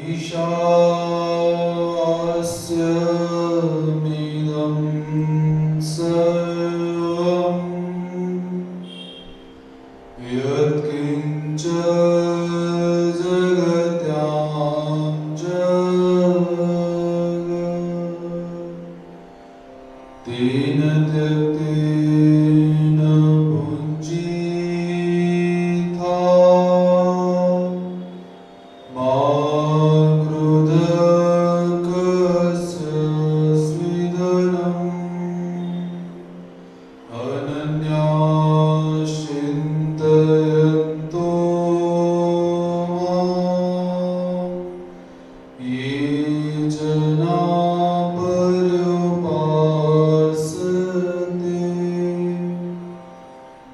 ईशास्यमिदं सर्वं यत्किञ्च जगत्यां जगत् तेन त्यक्तेन भुञ्जीथा मा क्रुधकस्य स्विदनम् अनन्याश्चिन्तयन्तो मां ये जना पर्युपासते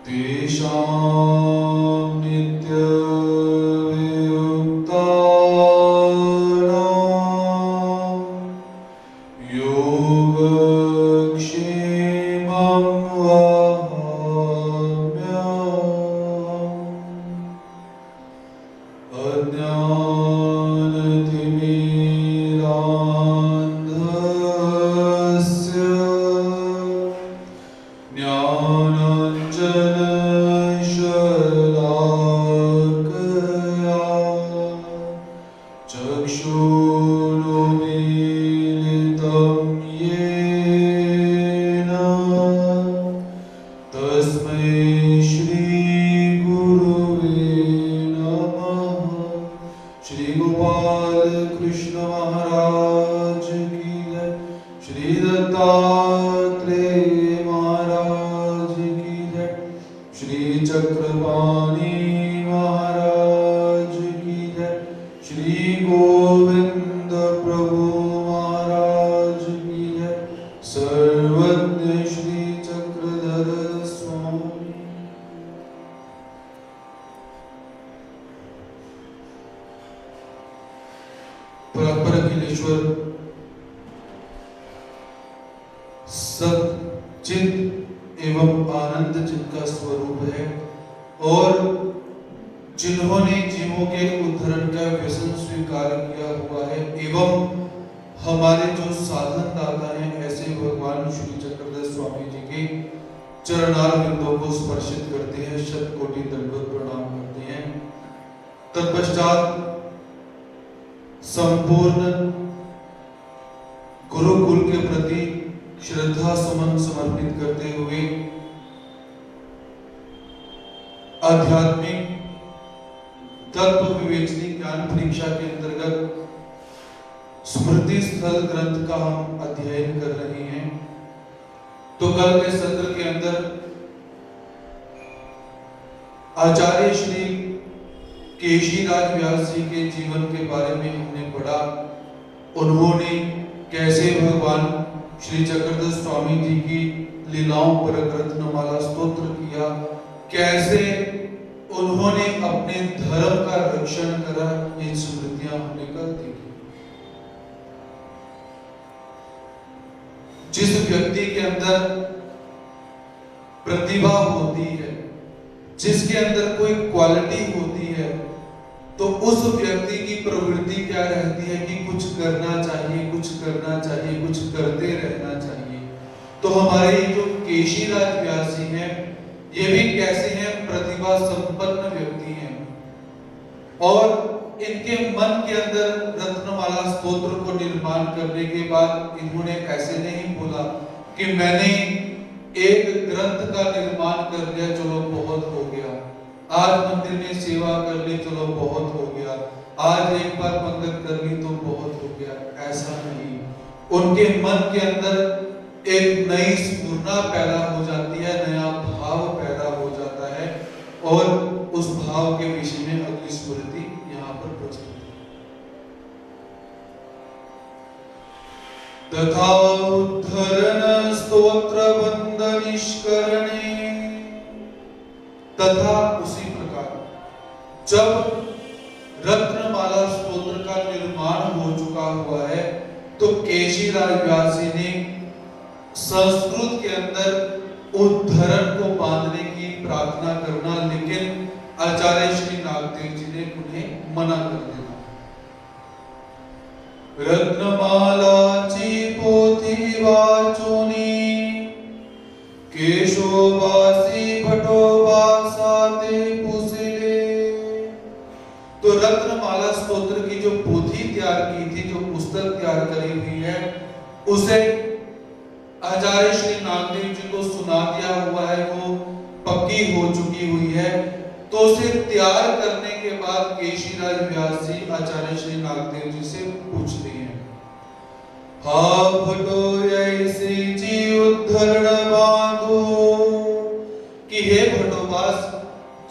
तेषां नित्यवियुक्तानां योगक्षेमं अज्ञानतिमिरान्धस्य ज्ञानाञ्जनशलाकया चक्षुरुन्मीलितं येन तस्मै श्रीगुरुवे नमः। श्री गोपाल कृष्ण महाराज की जय। श्री दत्तात्रेय महाराज की जय। श्री चक्रपाणि महाराज की जय। श्री गोविंद प्रभु महाराज की जय। सर्वज्ञ श्री चक्रधर स्वामी। परात्पर अखिलेश्वर सच्चित एवं आनंद जिनका स्वरूप है और जिन्होंने जीवों के उद्धरण का व्यसन स्वीकार किया हुआ है एवं हमारे जो साधन दाता हैं ऐसे भगवान श्री चक्रधर स्वामी जी के चरणार बिंदों को स्पर्शित करते हैं, शतकोटि दंडवत प्रणाम करते हैं। तत्पश्चात संपूर्ण गुरुकुल के प्रति श्रद्धा सुमन समर्पित करते हुए आध्यात्मिक तत्व विवेचनी ज्ञान परीक्षा के अंतर्गत स्मृति स्थल ग्रंथ का हम अध्ययन कर रहे हैं। तो कल के सत्र के अंदर आचार्य श्री केशीराज व्यास जी के जीवन के बारे में हमने पढ़ा। उन्होंने कैसे भगवान श्री चक्रधर स्वामी जी की लीलाओं पर रत्नमाला स्तोत्र किया, कैसे उन्होंने अपने धर्म का रक्षण करा, ये स्मृतियां हमने कल देखी। जिस व्यक्ति के अंदर प्रतिभा होती है, जिसके अंदर कोई क्वालिटी होती है, तो उस व्यक्ति की प्रवृत्ति क्या रहती है कि कुछ करना चाहिए, कुछ करना चाहिए, कुछ करते रहना चाहिए। तो हमारे जो केशीराज व्यास जी हैं, ये भी कैसे हैं, प्रतिभा संपन्न व्यक्ति हैं और इनके मन के अंदर रत्नमाला स्तोत्र को निर्माण करने के बाद इन्होंने ऐसे नहीं बोला कि मैंने एक ग्रंथ का निर्माण कर लिया, चलो बहुत हो गया, आज मंदिर में सेवा कर ली, चलो बहुत हो गया, आज एक बार पंगत कर ली तो बहुत हो गया। ऐसा नहीं, उनके मन के अंदर एक नई स्फूर्णा पैदा हो जाती है, नया भाव पैदा हो जाता है और उस भाव के विषय में अगली स्मृति यहाँ पर प्रस्तुत है। तथा उद्धरण स्तोत्र बंद निष्करणे, तथा उसी प्रकार जब रत्नमाला स्तोत्र का निर्माण हो चुका हुआ है तो केशीराज व्यास जी ने संस्कृत के अंदर उद्धरण को बांधने की प्रार्थना करना, लेकिन आचार्य श्री नागदेव जी ने उन्हें मना कर दिया। रत्नमालाची पोथी वाचुनी केशोबासी भटोबासाते पुसिले। तो रत्नमाला स्तोत्र की जो पोथी तैयार की थी, जो पुस्तक तैयार करी हुई है, उसे आचार्य श्री नागदेव जी को सुना दिया हुआ है, वो पक्की हो चुकी हुई है। तो उसे तैयार करने के बाद केशीराज व्यास जी आचार्य श्री नागदेव जी से पूछते हैं, हा भटो ऐसी जी उद्धरण बांधो, कि हे भटोबास,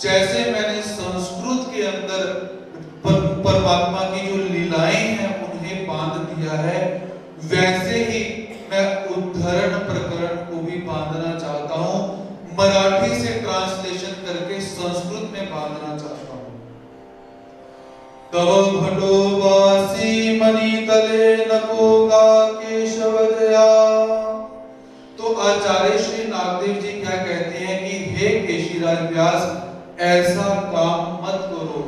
जैसे मैंने संस्कृत के अंदर परमात्मा की जो लीलाएं हैं उन्हें बांध दिया है, वैसे ही मैं उद्धरण प्रकरण को भी बांधना चाहता हूं, मराठी से ट्रांसलेशन करके संस्कृत में बांधना चाहता हूं। तव भटोबासी मणि तले नको का केशव दया। तो आचार्य श्री नागदेव जी क्या कहते हैं कि हे केशीराज व्यास, ऐसा काम मत करो।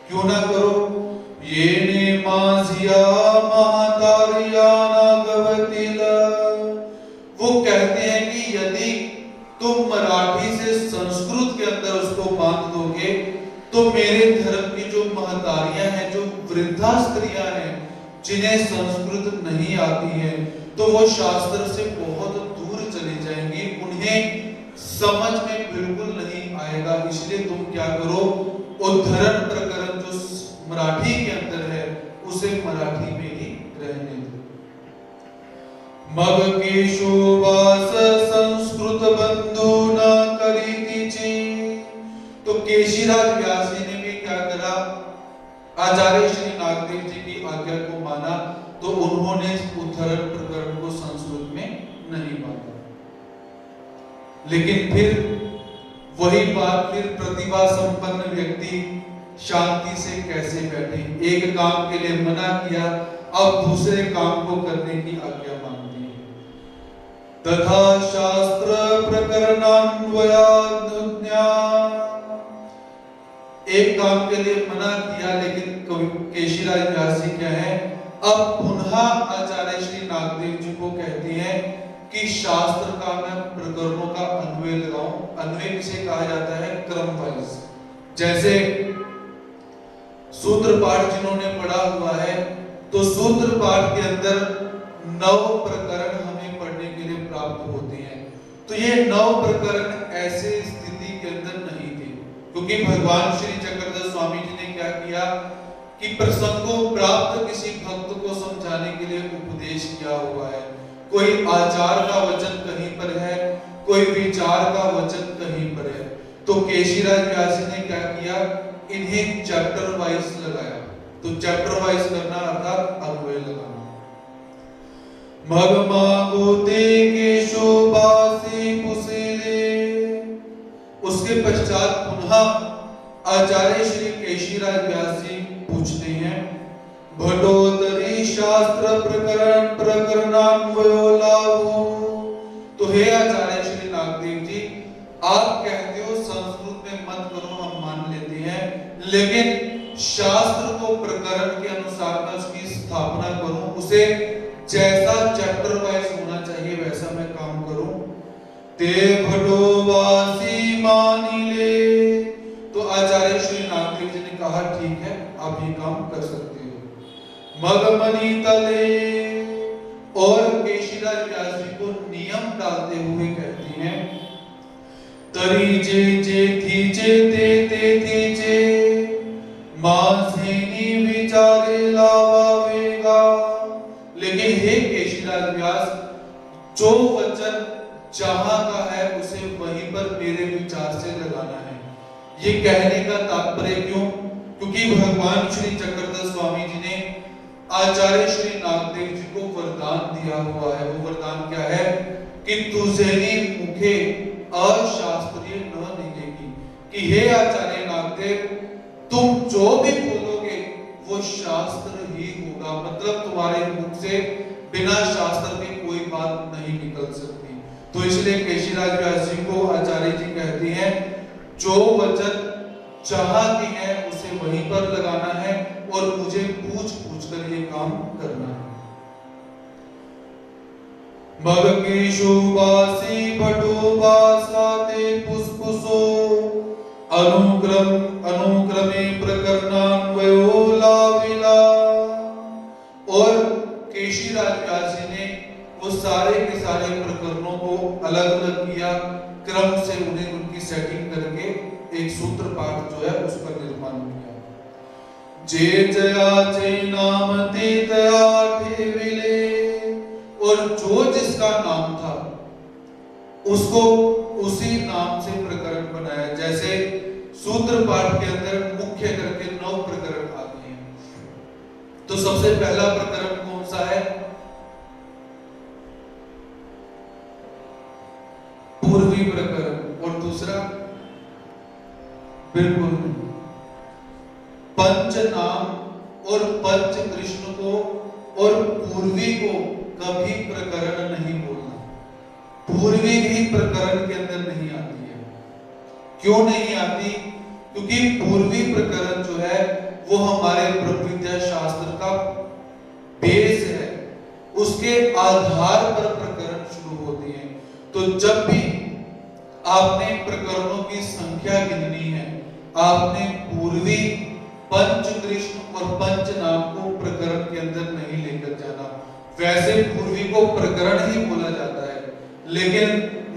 क्यों ना करो? ये ने माजिया महातारिया नागवतिल। वो कहते हैं कि यदि तुम मराठी से संस्कृत के अंदर उसको बांध दोगे तो मेरे धर्म की जो महतारियां हैं, जो वृद्धा स्त्रियां हैं, जिन्हें संस्कृत नहीं आती है, तो वो शास्त्र से बहुत दूर चली जाएंगी, उन्हें समझ में बिल्कुल नहीं आएगा। इसलिए तुम क्या करो, उद्धरण प्रकरण जो मराठी के अंदर है उसे मराठी में ही रहने दो। मग केशोबास संस्कृत बंधु न करीति ची। तो केशीराज व्यास जी ने भी क्या करा, आचार्य श्री नागदेव जी की आज्ञा को माना, तो उन्होंने उद्धरण प्रकरण को संस्कृत में नहीं बांधा। लेकिन फिर वही बात, फिर प्रतिभा संपन्न व्यक्ति शांति से कैसे बैठे? एक काम के लिए मना किया, अब दूसरे काम को करने की आज्ञा मांगती है। तथा शास्त्र प्रकरणान्वयानुज्ञा। एक काम के लिए मना किया, लेकिन केशीराज व्यास जी क्या है, अब पुनः आचार्य श्री नागदेव जी को कहते हैं कि शास्त्र का मैं प्रकरणों का अन्वय लगाऊं। अन्वय किसे कहा जाता है? क्रम वाइज। जैसे सूत्र पाठ जिन्होंने पढ़ा हुआ है, तो सूत्र पाठ के अंदर 9 प्रकरण हमें पढ़ने के लिए प्राप्त होते हैं। तो ये 9 प्रकरण ऐसे स्थिति के अंदर नहीं थे, क्योंकि भगवान श्री चक्रधर स्वामी जी ने क्या किया कि प्रसंगों प्राप्त किसी भक्त को समझाने के लिए उपदेश किया हुआ है। कोई आचार का वचन कहीं पर है, कोई विचार का वचन कहीं पर है। तो केशीराज व्यास जी ने क्या किया, इन्हें चैप्टर वाइज लगाया। तो चैप्टर वाइज करना अर्थात अन्वय लगाना। मग मागोते केशोबासी पुसिले। उसके पश्चात पुनः आचार्य श्री केशीराज व्यास जी पूछते हैं, भटोदरी शास्त्र प्रकरणान्वयो लाभो। तो हे आचार्य श्री नागदेव जी, आप कहते हो संस्कृत में मत करो, हम मान लेते हैं, लेकिन शास्त्र को प्रकरण के अनुसार मैं उसकी स्थापना करूं, उसे जैसा चैप्टर वाइज होना चाहिए वैसा मैं काम करूं। ते भटोबासी मानिले। तो आचार्य श्री नागदेव जी ने कहा, ठीक है, आप ये काम कर सकते हो। मगमनी तले। और केशीराज व्यास जी को नियम डालते हुए कहते हैं, तरी जे जे थी जे ते थी जे मासेनी विचारे लावावेगा। लेकिन हे केशीराज व्यास, जो वचन जहां का है उसे वहीं पर मेरे विचार से लगाना है। ये कहने का तात्पर्य क्यों? क्योंकि भगवान श्री चक्रधर स्वामी जी ने आचार्य श्री नागदेव जी को वरदान दिया हुआ है। वो वरदान क्या है कि तुझे मुखे अशास्त्रीय न निकलेगी। कि हे आचार्य नागदेव, तुम जो भी बोलोगे वो शास्त्र ही होगा। मतलब तुम्हारे मुख से बिना शास्त्र के कोई बात नहीं निकल सकती। तो इसलिए केशीराज व्यास जी को आचार्य जी कहते हैं, जो वचन जहां की है उसे वहीं पर लगाना है और मुझे पूछ पूछ कर ये काम करना है। मगकेशुवासी भटुवासाते पुष्पुसो अनुक्रमे प्रकरणान्वयो लाविला। और केशीराज व्यास जी ने वो सारे के सारे प्रकरणों को अलग अलग किया, क्रम से उन्हें उनकी सेटिंग करके एक सूत्र पाठ जो है उसका निर्माण किया। जे जया जय नाम ते तया ठेविले। और जो जिसका नाम था उसको उसी नाम से प्रकरण बनाया। जैसे सूत्र पाठ के अंदर मुख्य करके 9 प्रकरण आते हैं, तो सबसे पहला प्रकरण कौन सा है? पूर्वी प्रकरण। और दूसरा बिल्कुल पंच नाम और पंच कृष्ण को और पूर्वी को कभी प्रकरण नहीं बोलना। पूर्वी भी प्रकरण के अंदर नहीं आती है। क्यों नहीं आती? क्योंकि पूर्वी प्रकरण जो है वो हमारे ब्रह्म विद्या शास्त्र का बेस है, उसके आधार पर प्रकरण शुरू होते हैं। तो जब भी आपने प्रकरणों की संख्या गिननी है, आपने पूर्वी, पंच कृष्ण और पंच नाम को प्रकरण के अंदर नहीं लेकर जाना। वैसे पूर्वी को प्रकरण ही बोला जाता है, लेकिन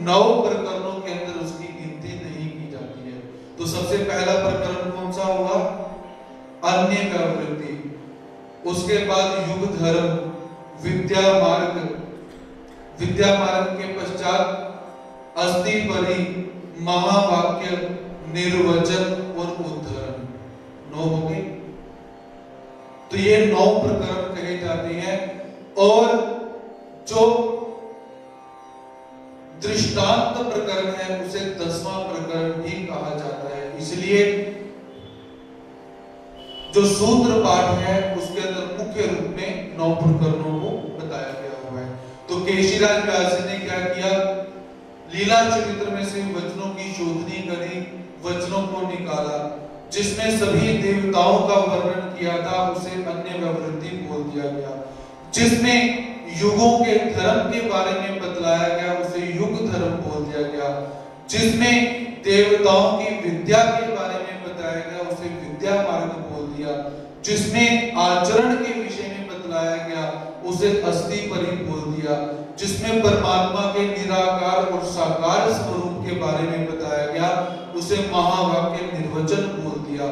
9 प्रकरणों के अंदर उसकी गिनती नहीं की जाती है। तो सबसे पहला प्रकरण कौन सा होगा? अन्य व्यावृत्ति। उसके बाद युग धर्म, विद्या मार्ग, विद्या मार्ग के पश्चात अस्थि परि, महावाक्य, निर्वचन और उद्धरण। 9 हो गए। तो ये 9 प्रकरण कहे जाते हैं। और जो दृष्टांत प्रकरण है उसे 10वां प्रकरण भी कहा जाता है। इसलिए जो सूत्र पाठ है उसके अंदर मुख्य रूप में 9 प्रकरणों को बताया गया हुआ है। तो केशीराज व्यास जी ने क्या किया? लीला चरित्र में से वचनों की शोधनी करी, वचनों को निकाला, जिसमें सभी देवताओं का वर्णन किया था उसे अन्य व्यावृत्ति बोल दिया गया। जिसमें युगों के धर्म के बारे में बतलाया गया उसे युग धर्म बोल दिया गया। जिसमें देवताओं की विद्या के बारे में बताया गया उसे विद्या मार्ग बोल दिया। जिसमें आचरण के विषय में बतलाया गया उसे अस्थि परि बोल दिया। जिसमें परमात्मा के निराकार और साकार स्वरूप के बारे में बताया गया उसे महावाक्य निर्वचन बोल दिया।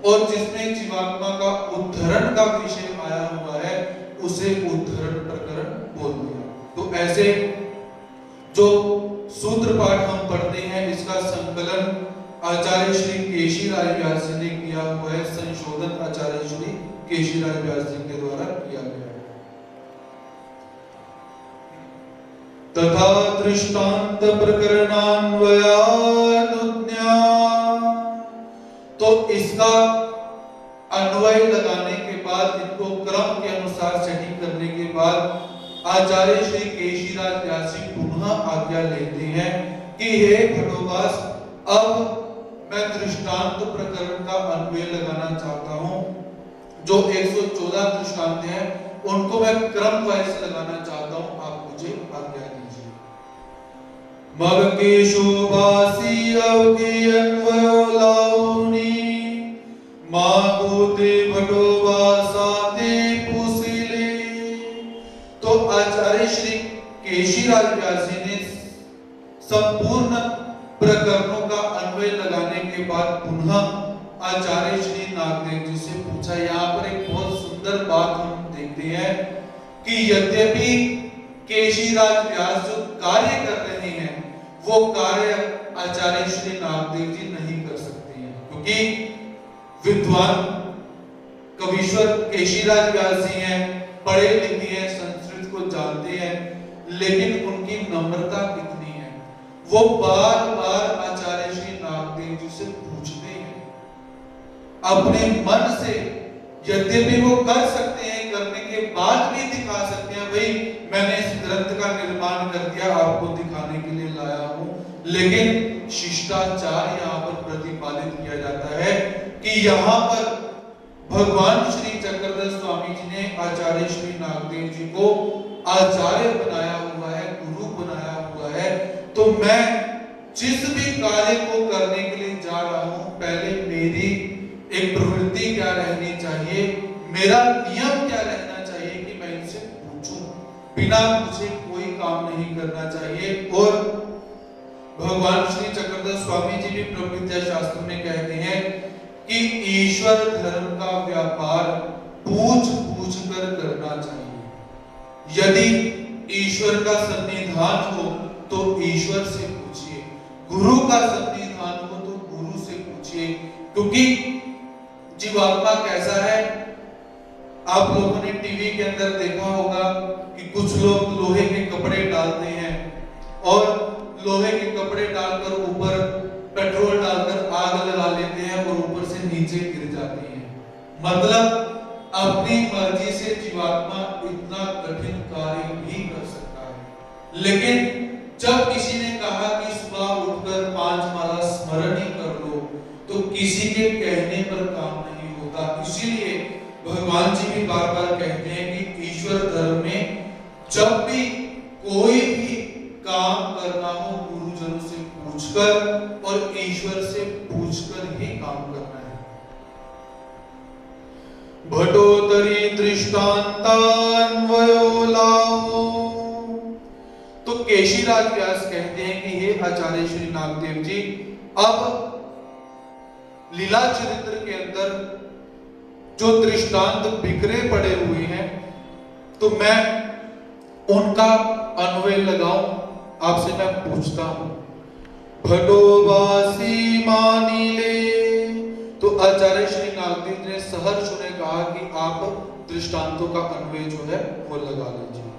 और जिसमें जीवात्मा का उद्धरण का विषय आया हुआ है उसे उद्धरण प्रकरण बोल दिया। तो ऐसे जो सूत्र पाठ हम पढ़ते हैं इसका संकलन आचार्य श्री केशीराज व्यास जी ने किया हुआ है, संशोधन आचार्य श्री केशीराज व्यास जी के द्वारा किया गया है। तथा दृष्टांत प्रकरणान्वयानुज्ञा। तो इसका अन्वय लगाने के बाद, इनको क्रम के अनुसार सेटिंग करने के बाद आचार्य श्री केशीराज व्यास जी पुनः आज्ञा लेते हैं कि हे भटोबास, अब मैं दृष्टांत प्रकरण का अन्वय लगाना चाहता हूं। जो 114 दृष्टांत हैं उनको मैं क्रम वाइज लगाना चाहता हूं, आप मुझे आज्ञा दीजिए। मगकेशुवासी अवगी अन्वयो लाउनी, मागुते भटोबासाते पुसिले। तो आचार्य श्री केशीराज व्यास जी ने संपूर्ण प्रकरणों का अन्वय लगाने के बाद पुनः आचार्य श्री नागदेव जी से पूछा। यहाँ पर एक बहुत सुंदर बात हम देखते हैं कि यद्यपि केशीराज व्यास जो कार्य कर रहे हैं वो कार्य आचार्य श्री नागदेव जी नहीं कर सकते हैं, क्योंकि विद्वान कवीश्वर केशीराज व्यास जी हैं, पढ़े लिखे हैं, संस्कृत को जानते हैं, लेकिन उनकी नम्रता कितनी है। वो बार बार आचार्य श्री नागदेव जी से पूछते हैं अपने मन से। यद्यपि वो कर सकते हैं, करने के बाद भी दिखा सकते हैं, भाई मैंने इस ग्रंथ का निर्माण कर दिया, आपको दिखाने के लिए लाया हूं, लेकिन शिष्टाचार यहाँ पर प्रतिपादित किया जाता है कि यहाँ पर भगवान श्री चक्रधर स्वामी जी ने आचार्य श्री नागदेव जी को आचार्य बनाया हुआ है, गुरु बनाया हुआ है। तो मैं जिस भी कार्य को करने के लिए जा रहा हूं, पहले मेरी एक प्रवृत्ति क्या रहनी चाहिए, मेरा नियम क्या रहना चाहिए कि मैं इनसे पूछूं, बिना मुझे कोई काम नहीं करना चाहिए। और भगवान श्री चक्रधर स्वामी जी भी ब्रह्म विद्या शास्त्र में कहते हैं कि ईश्वर धर्म का व्यापार पूछ पूछ कर करना चाहिए। यदि ईश्वर का सन्निधान हो तो ईश्वर से पूछिए, गुरु का सन्निधान हो तो गुरु से पूछिए। क्योंकि जीवात्मा कैसा है, आप लोगों ने टीवी के अंदर देखा होगा कि कुछ लोग लोहे के कपड़े डालते हैं और लोहे के कपड़े डालकर ऊपर पेट्रोल डालकर आग लगा लेते हैं और ऊपर से नीचे गिर जाती है। मतलब अपनी मर्जी से जीवात्मा इतना कठिन कार्य भी कर सकता है। लेकिन जब किसी ने कहा कि सुबह उठकर 5 माला स्मरण ही कर लो, तो किसी के कहने पर काम नहीं होता। इसीलिए भगवान जी भी बार बार कहते हैं कि ईश्वर धर्म में जब भी कोई भी काम करना हो, गुरुजनों से पूछकर और ईश्वर से पूछकर ही काम करना है। भटोतरी दृष्टान्तान्वयो लाभो। तो केशीराज व्यास कहते हैं कि हे आचार्य श्री नागदेव जी, अब लीला चरित्र के अंदर जो दृष्टांत बिखरे पड़े हुए हैं, तो मैं उनका अन्वय लगाऊं, आपसे मैं पूछता हूं। भटोबासी मानिले। तो आचार्य श्री नागदेव ने सहर्ष ने कहा कि आप दृष्टांतों का अन्वय जो है वो लगा लीजिए।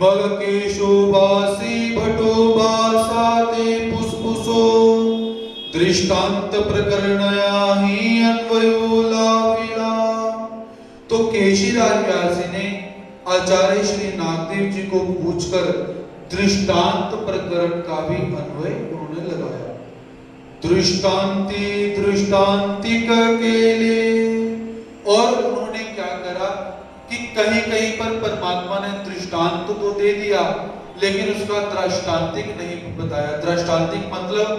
मलकेशोबासी भटोबासाते पुष्पुसो दृष्टांत प्रकरणया ही अन्वयो लाविला। तो केशीराज व्यास ने आचार्य श्री नागदेव जी को पूछकर दृष्टांत प्रकरण का भी अन्वय उन्होंने लगाया। दृष्टांति दृष्टांतिक के लिए। और उन्होंने क्या करा कि कहीं कहीं पर परमात्मा ने दृष्टांत तो दे दिया, लेकिन उसका दृष्टांतिक नहीं बताया। दृष्टांतिक मतलब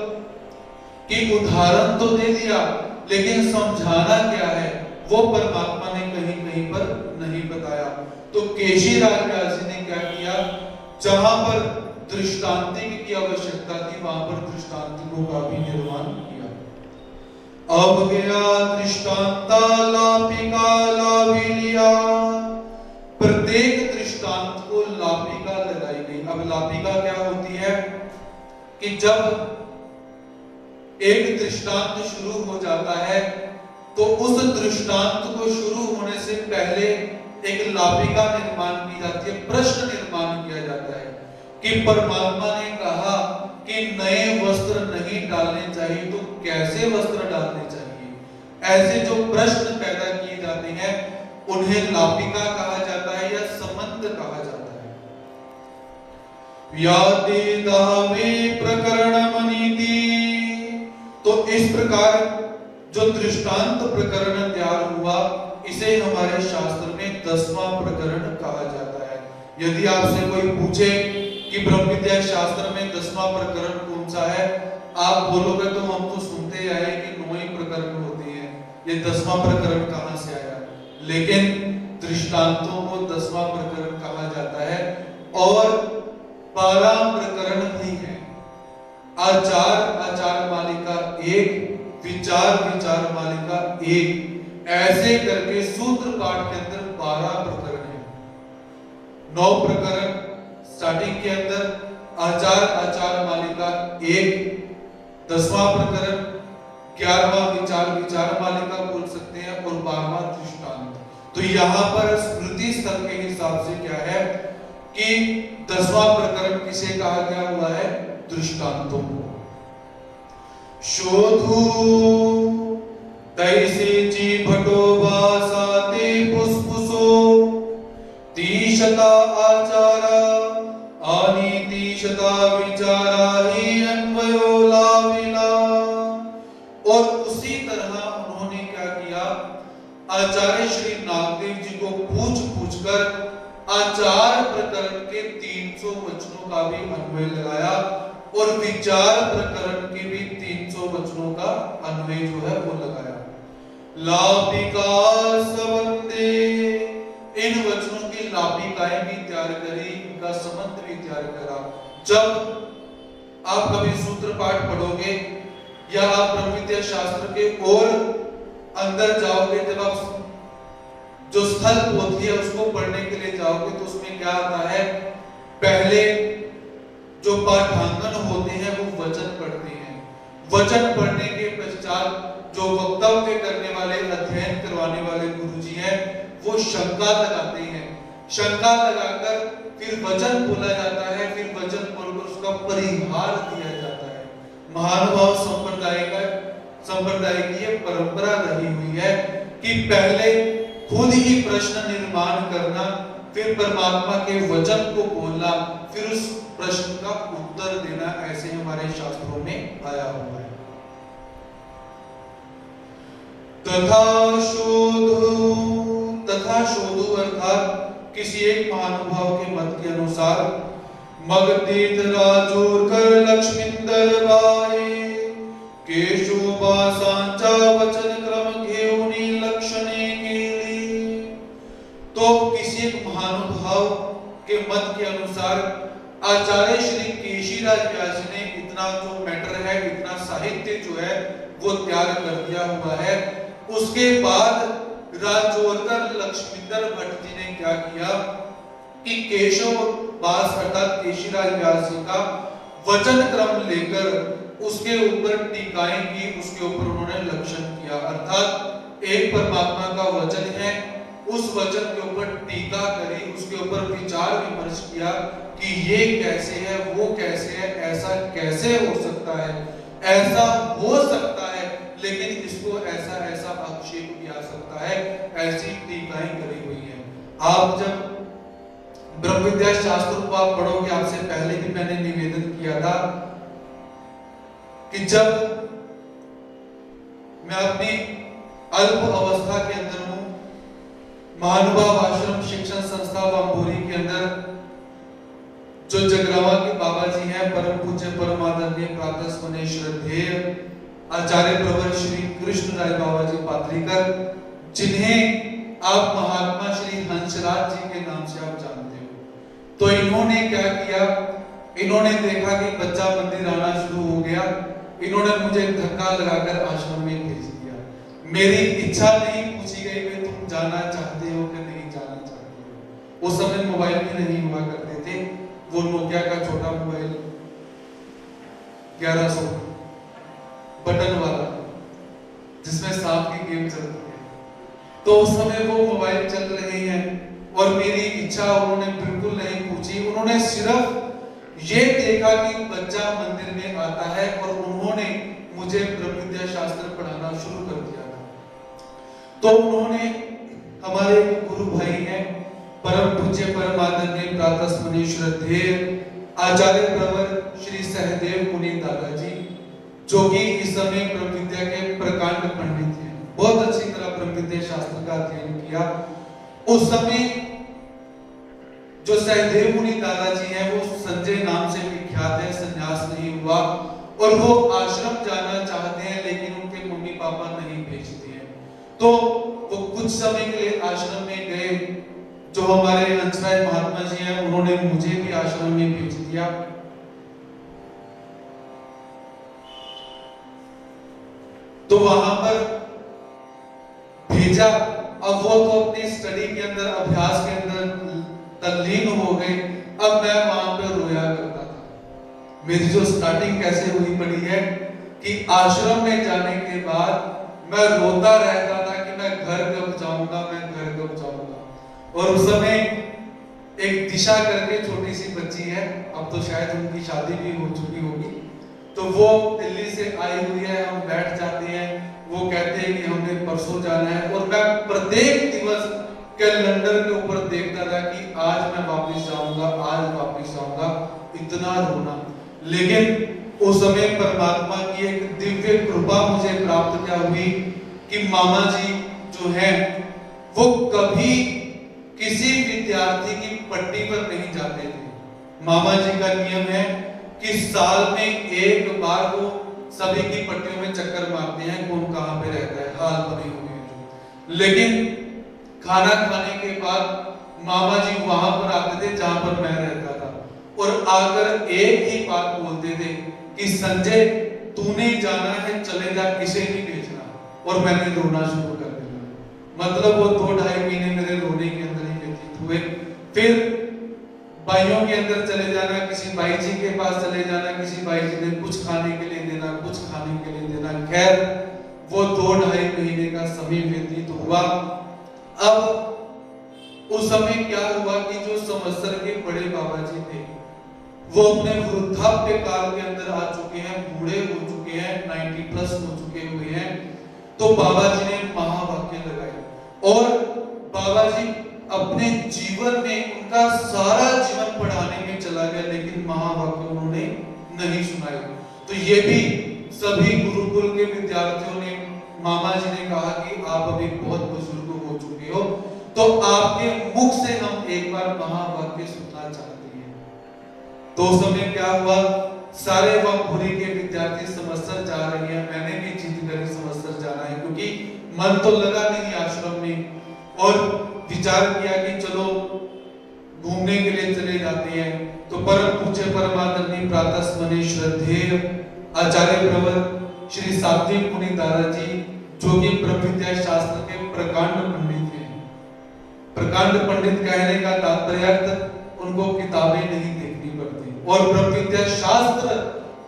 कि उदाहरण तो दे दिया, लेकिन समझाना क्या है वो परमात्मा ने कहीं कहीं पर नहीं बताया। तो केशीराज व्यास ने क्या किया, जहां पर दृष्टांतिक की आवश्यकता थी वहां पर दृष्टांतिकों का भी निर्माण किया। अब गया दृष्टांता लापिका लाभिलिया। प्रत्येक दृष्टांत को लापिका लगाई गई। अब लापिका क्या होती है कि जब एक दृष्टांत शुरू हो जाता है तो उस दृष्टांत को शुरू होने से पहले एक लापिका निर्माण की जाती है, प्रश्न निर्माण किया जाता है कि परमात्मा ने कहा कि नए वस्त्र नहीं डालने चाहिए, तो कैसे वस्त्र डालने चाहिए। ऐसे जो प्रश्न पैदा किए जाते हैं उन्हें लापिका कहा जाता है या संबंध कहा जाता है। व्यादि दावे प्रकरणमनीति। तो इस प्रकार जो दृष्टांत प्रकरण तैयार हुआ, इसे हमारे शास्त्र में 10वां प्रकरण कहा जाता है। यदि आपसे कोई पूछे कि ब्रह्म विद्या शास्त्र में 10वां प्रकरण कौन सा है, आप बोलोगे तो हम तो सुनते आए कि 9 ही प्रकरण होते हैं, ये 10वां प्रकरण कहां से आया। लेकिन दृष्टांतों को 10वां प्रकरण कहा जाता है और 12 प्रकरण भी है। आचार मालिका 1, विचार मालिका 1, ऐसे करके सूत्र पाठ के अंदर 12 प्रकरण है। 9 प्रकरण स्टार्टिंग के अंदर, आचार मालिका 1, 10वां प्रकरण, 11वां विचार मालिका बोल सकते हैं और 12वां दृष्टांत। तो यहाँ पर स्मृति स्थल के हिसाब से क्या है कि 10वां प्रकरण किसे कहा गया हुआ है, दृष्टांतों को। शोधु तैसे जी भटोबासाते पुष्पुसो तीशता आचारा अनीतिशता विचारा ही अन्वयो लाविला। आचार्य श्री नागदेव जी को पूछ कर आचार प्रकरण के 300 वचनों का भी अन्वय लगाया और विचार प्रकरण के भी 300 वचनों का अन्वय जो है वो लगाया। लापिका संबंधे, इन वचनों की लापिकाएं भी तैयार करी, इनका संबंध भी तैयार करा। जब आप कभी सूत्र पाठ पढ़ोगे या आप ब्रह्म विद्या शास्त्र के और अंदर जाओगे, जब आप जो स्थल पोथी है उसको पढ़ने के लिए जाओगे तो उसमें क्या आता है, पहले जो पाठांगन होते हैं वो वचन पढ़ते हैं। वचन पढ़ने के पश्चात जो वक्तव्य करने वाले, अध्ययन करवाने वाले गुरुजी हैं वो शंका लगाते हैं। शंका लगाकर फिर वचन बोला जाता है, फिर वचन बोलकर उसका परिहार दिया जाता है। महानुभाव संप्रदाय की ये परंपरा रही हुई है कि पहले खुद ही प्रश्न निर्माण करना, फिर परमात्मा के वचन को बोलना, फिर उस प्रश्न का उत्तर देना, ऐसे हमारे शास्त्रों में आया हुआ है। तथा शोधु अर्थात किसी एक महानुभाव के मत के अनुसार मगतीत राजूर कर लक्ष्मींदर बाए केशोबा सांचा वचन क्रम घेऊनी लक्षणे केली। तो किसी एक महानुभाव के मत के अनुसार आचार्य श्री केशीराज व्यास ने इतना जो मैटर है, इतना साहित्य जो है वो तैयार कर दिया हुआ है। उसके बाद राजोरकर लक्ष्मींदर भट्ट जी ने क्या किया कि केशव दास अर्थात केशीराज व्यास जी का वचन क्रम लेकर उसके ऊपर टीकाएं की, उसके ऊपर उन्होंने लक्षण किया। अर्थात एक परमात्मा का वचन है, उस वचन के ऊपर टीका करी, उसके ऊपर विचार विमर्श किया कि ये कैसे है, वो कैसे है, ऐसा कैसे हो सकता है, ऐसा हो सकता है, लेकिन इसको ऐसा ऐसा आक्षेप किया सकता है, ऐसी टीकाएं करी हुई है। आप जब ब्रह्म विद्या शास्त्र को आप पढ़ोगे, आपसे पहले भी मैंने निवेदन किया था कि जब मैं अपनी अल्प अवस्था के अंदर हूं, महानुभाव आश्रम शिक्षण संस्था बम्बोरी के अंदर जो जगरावा के बाबा जी हैं, परम पूज्य परमादरणीय प्रातः स्मरणीय श्रद्धेय आचार्य प्रवर श्री कृष्ण राय बाबा जी पात्रीकर, जिन्हें आप महात्मा श्री हंसराज जी के नाम से आप जानते हो, तो इन्होंने क्या किया, इन्होंने देखा कि बच्चा मंदिर आना शुरू हो गया, इन्होंने मुझे धक्का लगाकर आश्रम में भेज दिया। मेरी इच्छा नहीं पूछी गई कि तुम जाना चाहते हो कि नहीं जाना चाहते हो। उस समय मोबाइल भी नहीं हुआ करते थे, वो नोकिया का छोटा मोबाइल 1100 बटन वाला जिसमें सांप की गेम चलती है, तो उस समय वो मोबाइल चल रहे हैं और मेरी इच्छा उन्होंने बिल्कुल नहीं पूछी। उन्होंने सिर्फ ये देखा कि बच्चा मंदिर में आता है और उन्होंने मुझे ब्रह्म विद्या शास्त्र पढ़ाना शुरू कर दिया था। तो उन्होंने, हमारे गुरु भाई हैं परम पूज्य परम आदरणीय प्रातः स्मरणीय श्रद्धेय आचार्य प्रवर श्री सहदेव मुनि दादा जी, जो कि इस समय ब्रह्म विद्या के प्रकांड पंडित हैं, बहुत अच्छी तरह ब्रह्म विद्या शास्त्र का अध्ययन किया। उस समय जो सहदेव मुनि दादाजी हैं वो संजय नाम से विख्यात है, संन्यास नहीं हुआ और वो आश्रम जाना चाहते हैं, लेकिन उनके मम्मी पापा नहीं भेजते हैं। तो वो कुछ समय के लिए आश्रम में गए। जो हमारे हंसराय महात्मा जी हैं उन्होंने मुझे भी आश्रम में भेज दिया। तो वहां पर भेजा, अब वो तो अपनी स्टडी के अंदर, अभ्यास के अंदर तल्लीन हो गए। अब मैं वहां पे रोया करता था। मेरी जो स्टार्टिंग कैसे हुई पड़ी है कि आश्रम में जाने के बाद मैं रोता रहता था कि मैं घर कब जाऊंगा, मैं घर कब जाऊंगा। और उस समय एक दिशा करके छोटी सी बच्ची है, अब तो शायद उनकी शादी भी हो चुकी होगी, तो वो दिल्ली से आई हुई है। हम बैठ जाते हैं, वो कहते हैं कि हमने परसों जाना है, और मैं प्रत्येक दिवस कैलेंडर के ऊपर देखता था कि आज मैं वापस जाऊंगा, आज वापस जाऊंगा, इतना रोना। लेकिन उस समय परमात्मा की एक दिव्य कृपा मुझे प्राप्त क्या हुई कि मामा जी जो है वो कभी किसी विद्यार्थी की पट्टी पर नहीं जाते थे। मामा जी का नियम है कि साल में एक बार वो सभी की पट्टियों में चक्कर मारते हैं, कौन कहां पे रहता है, हाल बने हुए हैं। लेकिन खाना खाने के बाद मामा जी वहां पर आते थे जहां पर मैं रहता था, और आकर एक ही बात बोलते थे कि संजय तूने जाना है, चले जा, किसे नहीं भेजना। और मैंने रोना शुरू कर दिया। मतलब वो 2-2.5 महीने मेरे रोने के अंदर ही व्यतीत हुए। फिर भाइयों के अंदर चले जाना, किसी भाई जी के पास चले जाना, किसी भाई जी ने कुछ खाने के लिए देना, कुछ खाने के लिए देना। खैर वो 2-2.5 महीने का समय व्यतीत हुआ। अब उस समय क्या हुआ कि जो समस्तर के बड़े बाबा जी थे वो अपने वृद्धाप्य काल के अंदर आ चुके हैं, बूढ़े हो चुके हैं, 90+ हो चुके हुए हैं। तो बाबा जी ने महावाक्य लगाए और बाबा जी अपने जीवन में, उनका सारा जीवन पढ़ाने में चला गया, लेकिन महावाक्य उन्होंने नहीं सुनाए। तो ये भी सभी गुरुकुल के विद्यार्थियों ने, मामा जी ने कहा कि आप अभी बहुत बुजुर्ग हो चुके हो, तो आपके मुख से हम एक बार महावाक्य सुनना चाहते हैं। तो उस समय क्या हुआ, सारे वंभुरी के विद्यार्थी समस्तर जा रहे हैं, मैंने भी जिद करी समस्तर जाना है, क्योंकि मन तो लगा नहीं आश्रम में, और विचार किया कि चलो घूमने के लिए चले जाते हैं। तो परम पूज्य परमादरणीय प्रातस्मरणीय श्रद्धेय आचार्य प्रवर श्री सात्विक मुनि दादा जी, जो कि ब्रह्म विद्या शास्त्र के प्रकांड पंडित हैं। प्रकांड पंडित कहने का तात्पर्य उनको किताबें नहीं देखनी पड़ती, और ब्रह्म विद्या शास्त्र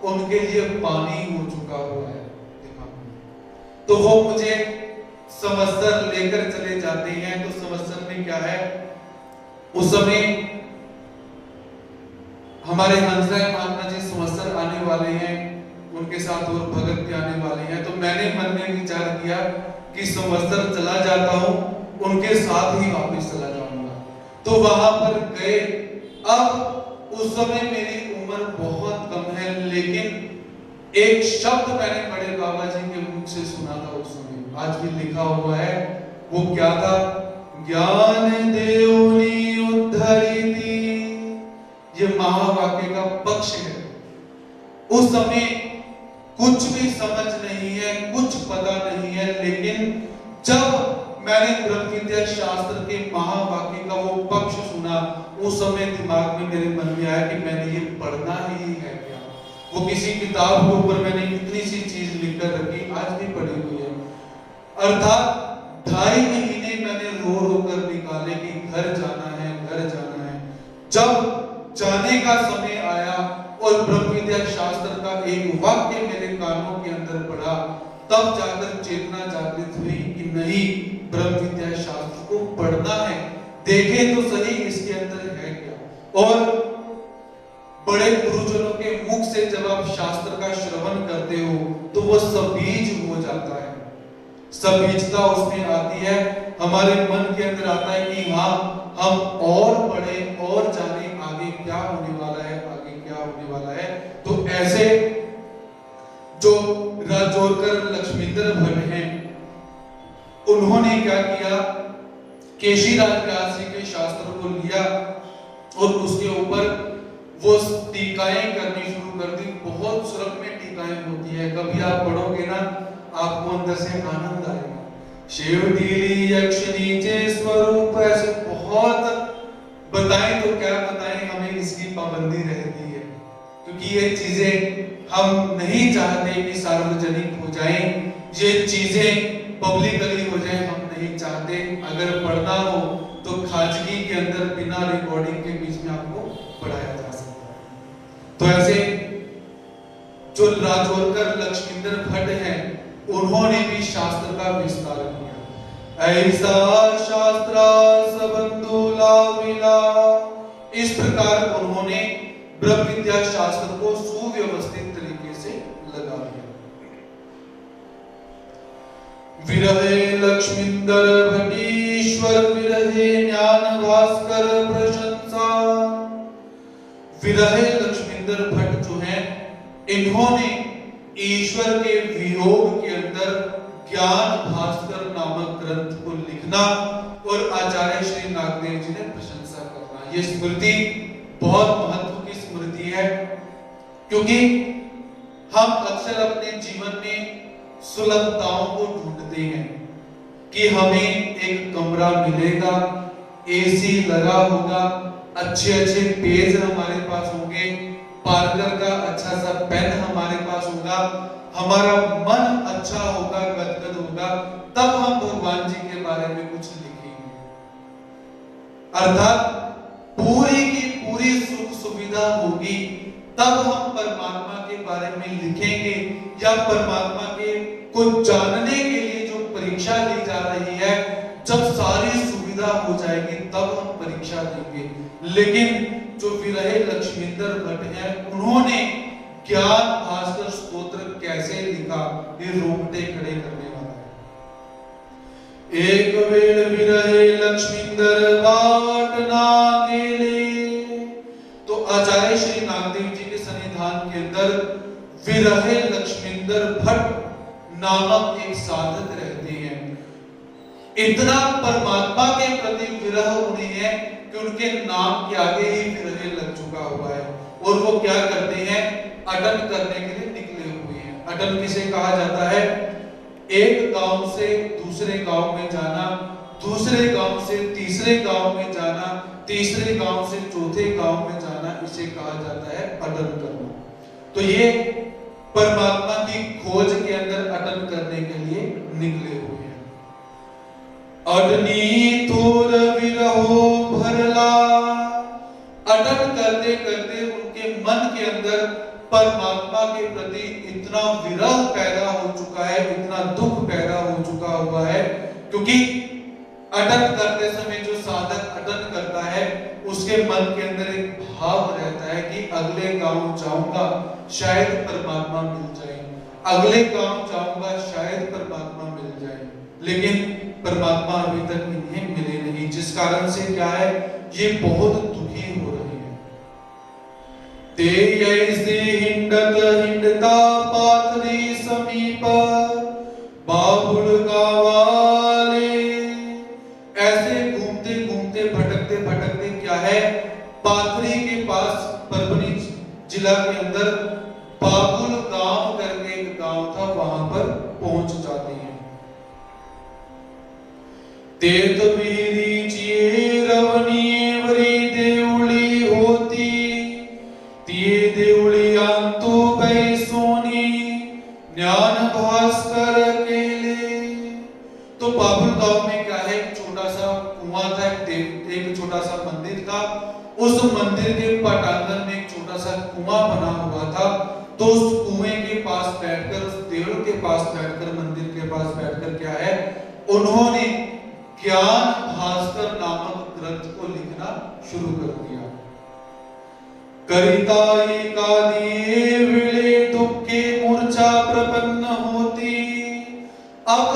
उनके लिए पानी हो चुका हुआ है। तो वो मुझे समस्तर लेकर चले जाते हैं। तो समस्तर में क्या है, उस समय हमारे हंसराय महात्मा जी समस्तर आने वाले हैं, उनके साथ और भगत भी आने वाले हैं। तो मैंने मन में विचार किया कि समस्तर चला जाता हूं, उनके साथ ही वापस चला जाऊंगा। तो वहां पर गए। अब उस समय मेरी उम्र बहुत कम है, लेकिन एक शब्द मैंने बड़े बाबा जी के मुख से सुना था उस समय, आज भी लिखा हुआ है। वो क्या था, ज्ञान देवनी उद्धरिति। ये महावाक्य का पक्ष है। उस समय कुछ भी समझ नहीं है, कुछ पता नहीं है, लेकिन जब मैंने ब्रह्म विद्या शास्त्र के महावाक्य का वो पक्ष सुना, उस समय दिमाग में मेरे मन में आया कि मैंने ये पढ़ना ही है क्या। वो किसी किताब के ऊपर मैंने इतनी सी चीज लिखकर रखी, आज भी पढ़ी हुई है। अर्थात 2.5 महीने मैंने रो रो कर निकाले कि घर जाना है, घर जाना है। जब जाने का समय आया और ब्रह्म विद्या शास्त्र का एक वाक्य मेरे कानों के अंदर पड़ा, तब जाकर चेतना जागृत हुई कि नहीं, ब्रह्म विद्या शास्त्र को पढ़ना है, देखें तो सही इसके अंदर है क्या। और बड़े गुरुजनों के मुख से जब आप शास्त्र का श्रवण करते हो तो वो सबीज हो जाता है, सबीजता उसमें आती है। हमारे मन के अंदर आता है कि हाँ, हम और बढ़े और जाने, आगे क्या होने वाला है, आगे क्या होने वाला है। तो ऐसे जो राजौरकर लक्ष्मींद्र भट्ट हैं, उन्होंने क्या किया, केशीराज व्यास जी के शास्त्र को लिया और उसके ऊपर वो टीकाएं करनी शुरू कर दी। बहुत सुरख में टीकाएं होती है, कभी आप पढ़ोगे ना, आपको अंदर से आनंद आएगा। शिव डीली यक्षिणी चे स्वरूप, ऐसे बहुत बताएं तो क्या बताएं, हमें इसकी पाबंदी रहती है, क्योंकि ये चीजें हम नहीं चाहते कि सार्वजनिक हो जाएं, ये चीजें पब्लिकली हो जाए, हम नहीं चाहते। अगर पढ़ना हो तो खाजगी के अंदर बिना रिकॉर्डिंग के बीच में आपको पढ़ाया जा सकता है। तो ऐसे जो राजौरकर लक्ष्मींद्र भट्ट हैं, उन्होंने भी शास्त्र का विस्तार किया। ऐसा शास्त्र सबंधु लाविला, इस प्रकार उन्होंने ब्रह्म विद्या शास्त्र को सुव्यवस्थित तरीके से लगा दिया। विरहे लक्ष्मींदर भटीश्वर, विरहे ज्ञान भास्कर प्रशंसा। विरहे लक्ष्मींदर भट्ट जो हैं, इन्होंने ईश्वर के वियोग के अंदर ज्ञान भास्कर नामक ग्रंथ को सुनना और आचार्य श्री नागदेव जी ने प्रशंसा करना। ये स्मृति बहुत महत्व की स्मृति है, क्योंकि हम अक्सर अपने जीवन में सुलभताओं को ढूंढते हैं कि हमें एक कमरा मिलेगा, एसी लगा होगा, अच्छे अच्छे पेज हमारे पास होंगे, पार्कर का अच्छा सा पेन हमारे पास होगा, हमारा मन अच्छा होगा, गदगद होगा, तब हम भगवान जी के बारे में कुछ लिखेंगे। अर्थात पूरी की पूरी सुख सुविधा होगी, तब हम परमात्मा के बारे में लिखेंगे, या परमात्मा के को जानने के लिए जो परीक्षा ली जा रही है, जब सारी सुविधा हो जाएगी तब हम परीक्षा देंगे। लेकिन जो विरहे लक्ष्मींदर भट्ट हैं, उन्होंने ज्ञान भास्कर स्तोत्र कैसे लिखा, ये रोंगटे खड़े करने वाला है। एक वेळ विरहे लक्ष्मींदर बाट ना गेले, तो आचार्य श्री नागदेव जी के सन्निधान के अंदर विरहे लक्ष्मींदर भट्ट नामक एक साधक रहते हैं। इतना परमात्मा के प्रति विरह उन्हें है कि उनके नाम के आगे ही विरह लग चुका हुआ है, और वो क्या करते हैं, अटन करने के लिए निकले हुए हैं। अटन किसे कहा जाता है? एक गांव से दूसरे गांव में जाना, दूसरे गांव से तीसरे गांव में जाना, तीसरे गांव से चौथे गांव में जाना, इसे कहा जाता है अटन करना। तो ये परमात्मा की खोज के अंदर अटन करने के लिए निकले हुए हैं। अटनी तोर विरहो भरला, अटन करते करते उनके मन के अंदर परमात्मा के प्रति इतना विरह पैदा हो चुका है, इतना दुख पैदा हो चुका हुआ है, क्योंकि अटन करते समय जो साधक अटन करता है, उसके मन के अंदर एक भाव रहता है कि अगले गांव जाऊंगा शायद परमात्मा मिल जाए, अगले गांव जाऊंगा शायद परमात्मा मिल जाए, लेकिन परमात्मा अभी तक इन्हें मिले नहीं, जिस कारण से क्या है, ये बहुत दुखी हो रहे हैं। ते ऐसे हिंडत हिंडता पाथरी समीप बाबुल गावाले, ऐसे घूमते घूमते भटकते भटकते क्या है, पाथरी के पास परभनी जिला के अंदर बाबुल गांव करके एक गांव था, वहां पर पहुंच जाते हैं। तेत वीरी चीरवनी वरी देवली होती, तिये देवली अंतु गई सोनी ज्ञान भास्कर केले। तो बाबुल गांव में क्या है, एक छोटा सा कुआं था, एक छोटा सा मंदिर था, उस मंदिर के पटांगण में एक छोटा सा कुआं बना हुआ था। तो उस कुएं के पास बैठकर, उस देवल के पास बैठकर, मंदिर के पास बैठकर क्या है, उन्होंने ज्ञान भास्कर नामक ग्रंथ को लिखना शुरू कर दिया। करिता एकादी विले दुखे मूर्छा प्रपन्न होती। अब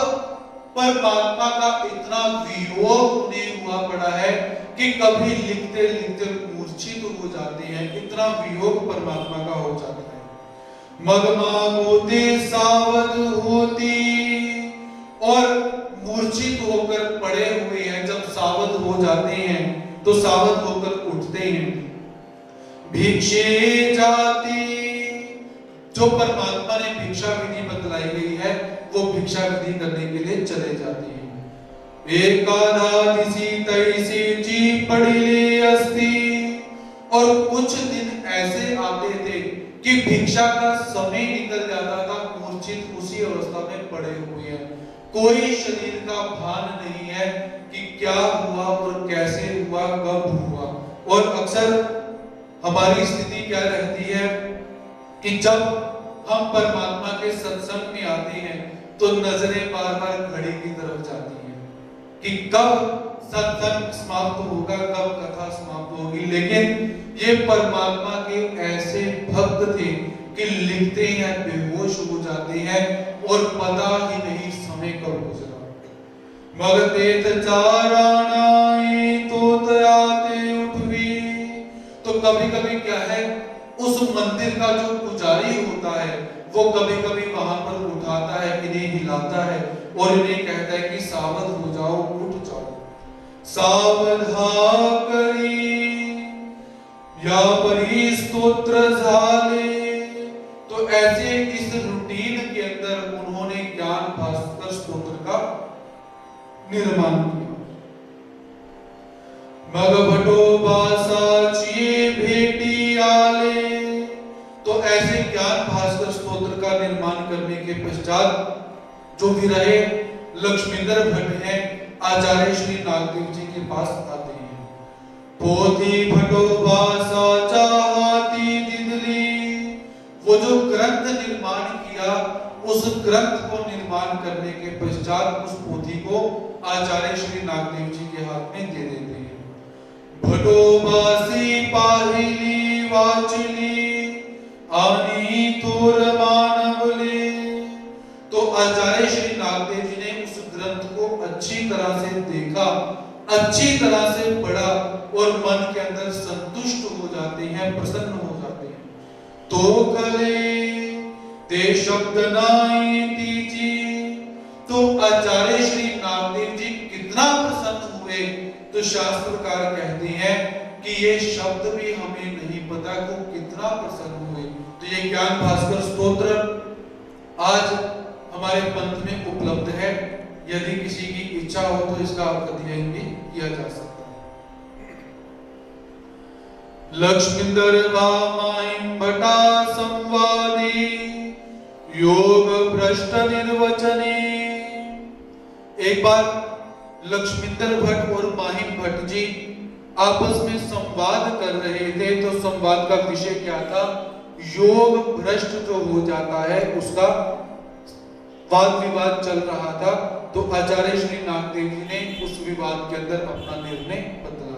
परमात्मा का इतना वियोग उन्हें हुआ पड़ा है कि कभी लिखते लिखते मूर्छित हो जाते हैं, इतना वियोग परमात्मा का हो जाता है। मगमागोते सावध होती, और मूर्छित होकर पड़े हुए हैं, जब सावध हो जाते हैं तो सावध होकर उठते हैं। भिक्षे जाती, जो परमात्मा ने भिक्षा विधि बतलाई गई है, वो भिक्षा विधि करने के लिए चले जाते हैं। एकादशी तैसी जी पड़िले अस्ति, और कुछ दिन ऐसे आते थे कि भिक्षा का समय निकल जाता था, मूर्छित उसी अवस्था में पड़े हुए हैं, कोई शरीर का भान नहीं है कि क्या हुआ और कैसे हुआ, कब हुआ। और अक्सर हमारी स्थिति क्या रहती है कि जब हम परमात्मा के सत्संग में आते हैं तो नजरें बार बार घड़ी की तरफ जाती हैं कि कब सत्संग समाप्त होगा, कब कथा समाप्त होगी। लेकिन ये परमात्मा के ऐसे भक्त थे कि लिखते हैं, बेहोश हो जाते हैं और पता ही नहीं समय कब गुजरा। मगतेत चारानाई तो तयाते उठवी, तो कभी कभी क्या है, उस मंदिर का जो पुजारी होता है वो कभी कभी वहां पर उठाता है, इन्हें हिलाता है और इन्हें कहता है कि सावध हो जाओ, उठ जाओ। सावधा करी या परी स्तोत्र झाले। तो ऐसे इस रूटीन के अंदर उन्होंने ज्ञान भास्कर स्तोत्र का निर्माण किया। मग भटोबासाची भेटी आले। तो ऐसे ज्ञान भास्कर स्तोत्र का निर्माण करने के पश्चात जो भी रहे लक्ष्मींद्र भट्ट हैं, आचार्य श्री नागदेव जी के पास आते हैं। पोथी भटोबासा चाहती दिदली। वो जो ग्रंथ निर्माण किया, उस ग्रंथ को निर्माण करने के पश्चात उस पोथी को आचार्य श्री नागदेव जी के हाथ में दे देते हैं। भटोबासी पाहिली वाचली आनी तोर मानवले। तो आचार्य श्री नागदेव जी ने उस ग्रंथ को अच्छी तरह से देखा, अच्छी तरह से पढ़ा और मन के अंदर संतुष्ट हो जाते हैं, प्रसन्न हो जाते हैं। तो कले ते शब्द नाई तीजी। तो आचार्य श्री नागदेव जी कितना प्रसन्न हुए, तो शास्त्रकार कहते हैं कि ये शब्द भी हमें नहीं पता को कितना प्रसन्न हुए। तो ये ज्ञान भास्कर स्तोत्र आज हमारे पंथ में उपलब्ध है। यदि किसी की इच्छा हो तो इसका अध्ययन भी किया जा सकता है। लक्ष्मींदर वामायं भटा संवादी योग भ्रष्ट निर्वचने। एक बार लक्ष्मींदर भट्ट और माहिम भट्ट जी आपस में संवाद कर रहे थे। तो संवाद का विषय क्या था? योग भ्रष्ट जो हो जाता है उसका वाद विवाद चल रहा था। तो आचार्य श्री नागदेव जी ने उस विवाद के अंदर अपना निर्णय बदला।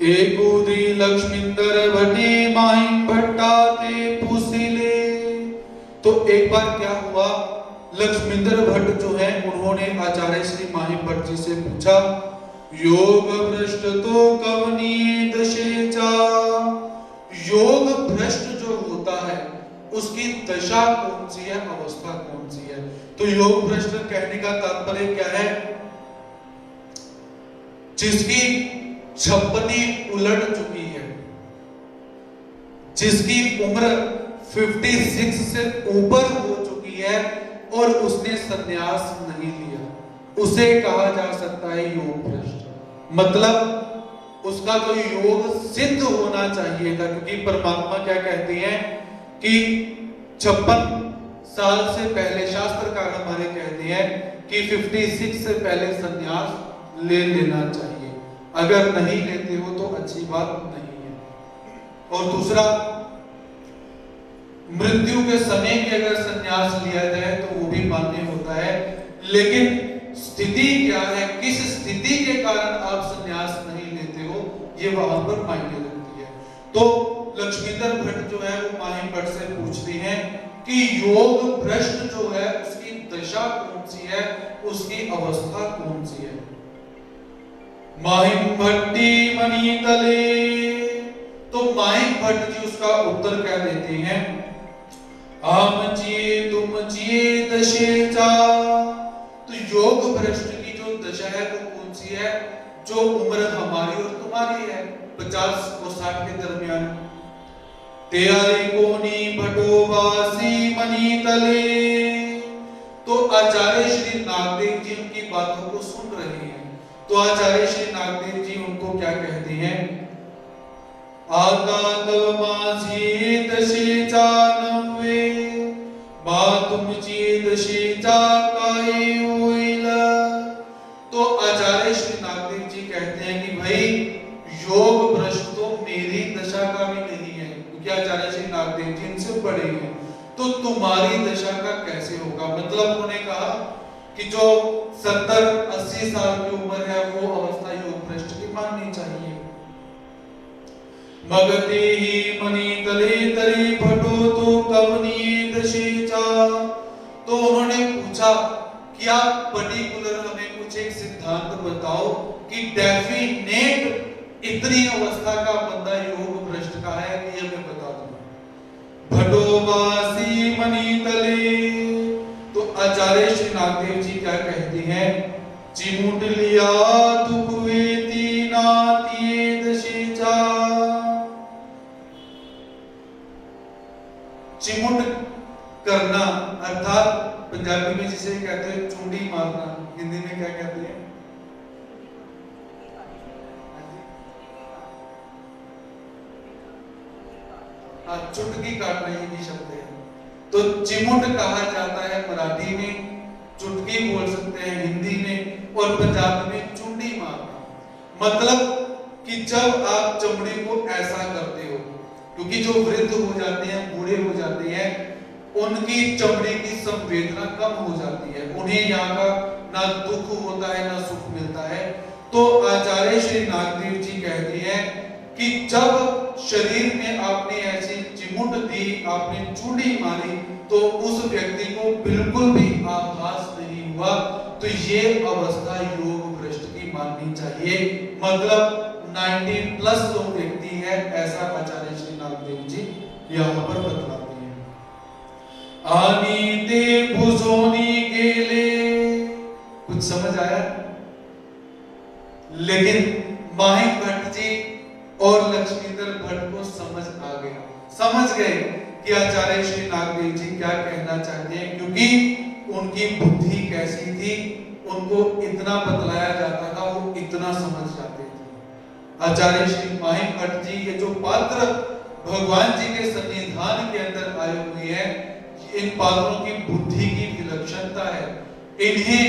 एकुदी लक्ष्मींदर भट्टी माहिम भट्टा ते पुसिले। तो एक बार क्या हुआ, लक्ष्मींदर भट्ट जो है उन्होंने आचार्य श्री माहिम भट्ट जी से पूछा, योग भ्रष्ट तो कवनी दशेचा। योग भ्रष्ट जो होता है उसकी दशा कौन सी है, अवस्था कौन सी है? तो योग भ्रष्ट कहने का तात्पर्य क्या है? जिसकी छप्पनी उलट चुकी है, जिसकी उम्र 56 से ऊपर हो चुकी है और उसने संन्यास नहीं लिया, उसे कहा जा सकता है योग भ्रष्ट। मतलब उसका जो योग सिद्ध होना चाहिए था, क्योंकि परमात्मा क्या कहते हैं कि 56 साल से पहले, शास्त्रकार हमारे कहते हैं कि 56 से पहले संन्यास ले लेना चाहिए। अगर नहीं लेते हो तो अच्छी बात नहीं है। और दूसरा, मृत्यु के समय भी अगर संन्यास लिया जाए तो वो भी मान्य होता है। लेकिन स्थिति क्या है, किस स्थिति के कारण आप संन्यास नहीं लेते हो, ये वहां पर मायने रखती है। तो लक्ष्मींदर भट्ट जो है वो माहिम भट्ट से पूछते हैं कि योग भ्रष्ट जो है उसकी दशा कौन सी है, उसकी अवस्था कौन सी है? माहिम भट्टी मणि तले। तो माहिम भट्ट जी उसका उत्तर क्या देते हैं, आम जिए तुम जिए दशेचा। तो योग भ्रष्ट की जो दशा है वो कौन सी है? जो उम्र हमारी और तुम्हारी है, 50 और 60 के दरमियान। तेरे कोनी भटोबासी मणि तले। तो आचार्य श्री नागदेव जी उनकी बातों को सुन रहे हैं। तो आचार्य श्री नागदेव जी उनको क्या कहते हैं, आगा तव माझी दशेचा नव्हे, बा तुमची दशेचा काय होईल। तो आचार्य श्री नागदेव जी कहते हैं कि भाई योग भ्रष्ट तो मेरी दशा का भी नहीं है, क्योंकि आचार्य श्री नागदेव जी इनसे बड़े हैं, तो तुम्हारी दशा का कैसे होगा? मतलब उन्होंने कहा कि जो 70-80 साल की उम्र है वो अवस्था योग भ्रष्ट की माननी चाहिए। मगते ही मणि तले तरी भटो तो कवनी दशेचा। तो उन्होंने पूछा कि आप पर्टिकुलर हमें कुछ एक सिद्धांत बताओ कि डेफिनेट इतनी अवस्था का बंदा योग भ्रष्ट का है, कि हमें बता दो। भटोबासी मणि तले। तो आचार्य श्री नागदेव जी क्या कहते हैं चिमुट लिया दुख वेती नातिये दशेचा। चिमुट करना अर्थात पंजाबी में जिसे कहते हैं चुंडी मारना, हिंदी में क्या कहते हैं? हाँ, चुटकी काटना, ये भी शब्द है। तो चिमुट कहा जाता है मराठी में, चुटकी बोल सकते हैं हिंदी में, और पंजाबी में चुंडी मारना। मतलब कि जब आप चमड़ी को ऐसा करते हो, क्योंकि जो वृद्ध हो जाते हैं, बूढ़े हो जाते हैं, उनकी चमड़ी की संवेदना कम हो जाती है, उन्हें यहाँ का ना दुख होता है ना सुख मिलता है। तो आचार्य श्री नागदेव जी कहते हैं कि जब शरीर में आपने ऐसी चिमुट दी, आपने चूड़ी मारी, तो उस व्यक्ति को बिल्कुल भी आभास नहीं हुआ। तो ये अवस्था योग भ्रष्ट की माननी चाहिए। मतलब 90+ जो व्यक्ति है, ऐसा आचार्य श्री नागदेव जी यहाँ पर बतलाते हैं। आनी दे भुजोनी गेले, कुछ समझ आया? लेकिन माहिम भट्ट जी और लक्ष्मीधर भट्ट को समझ आ गया, समझ गए कि आचार्य श्री नागदेव जी क्या कहना चाहते हैं, क्योंकि उनकी बुद्धि कैसी थी, उनको इतना बतलाया जाता था, वो इतना समझ जाते थे। आचार्य श्री माहिम भट्ट जी, ये जो पात्र भगवान जी के सन्निधान के अंदर आए हुए हैं, इन पात्रों की बुद्धि की विलक्षणता है। इन्हें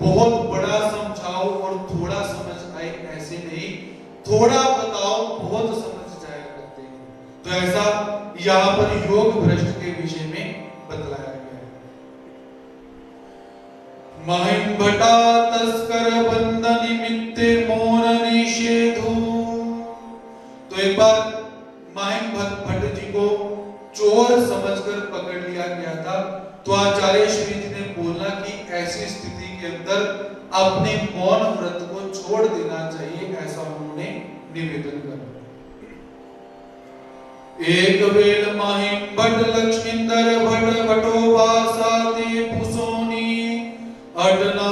बहुत बड़ा समझाओ और थोड़ा समझ आए, ऐसे नहीं, थोड़ा बताओ बहुत समझ जाया करते हैं। तो ऐसा यहाँ पर योग भ्रष्ट के विषय में बतलाया गया है। महिम भटा तस्कर बंद निमित्ते मौन निषेधु। तो एक बार महिम भट्ट जी को चोर समझकर पकड़ लिया गया था। तो आचार्य श्री जी ने बोला कि ऐसी स्थिति के अंदर अपने मौन व्रत को छोड़ देना चाहिए, ऐसा उन्होंने निवेदन करा। एक वेल महिम भट्ट लक्ष्मींदर भट्ट भटोबासा ते पुसोनी अटना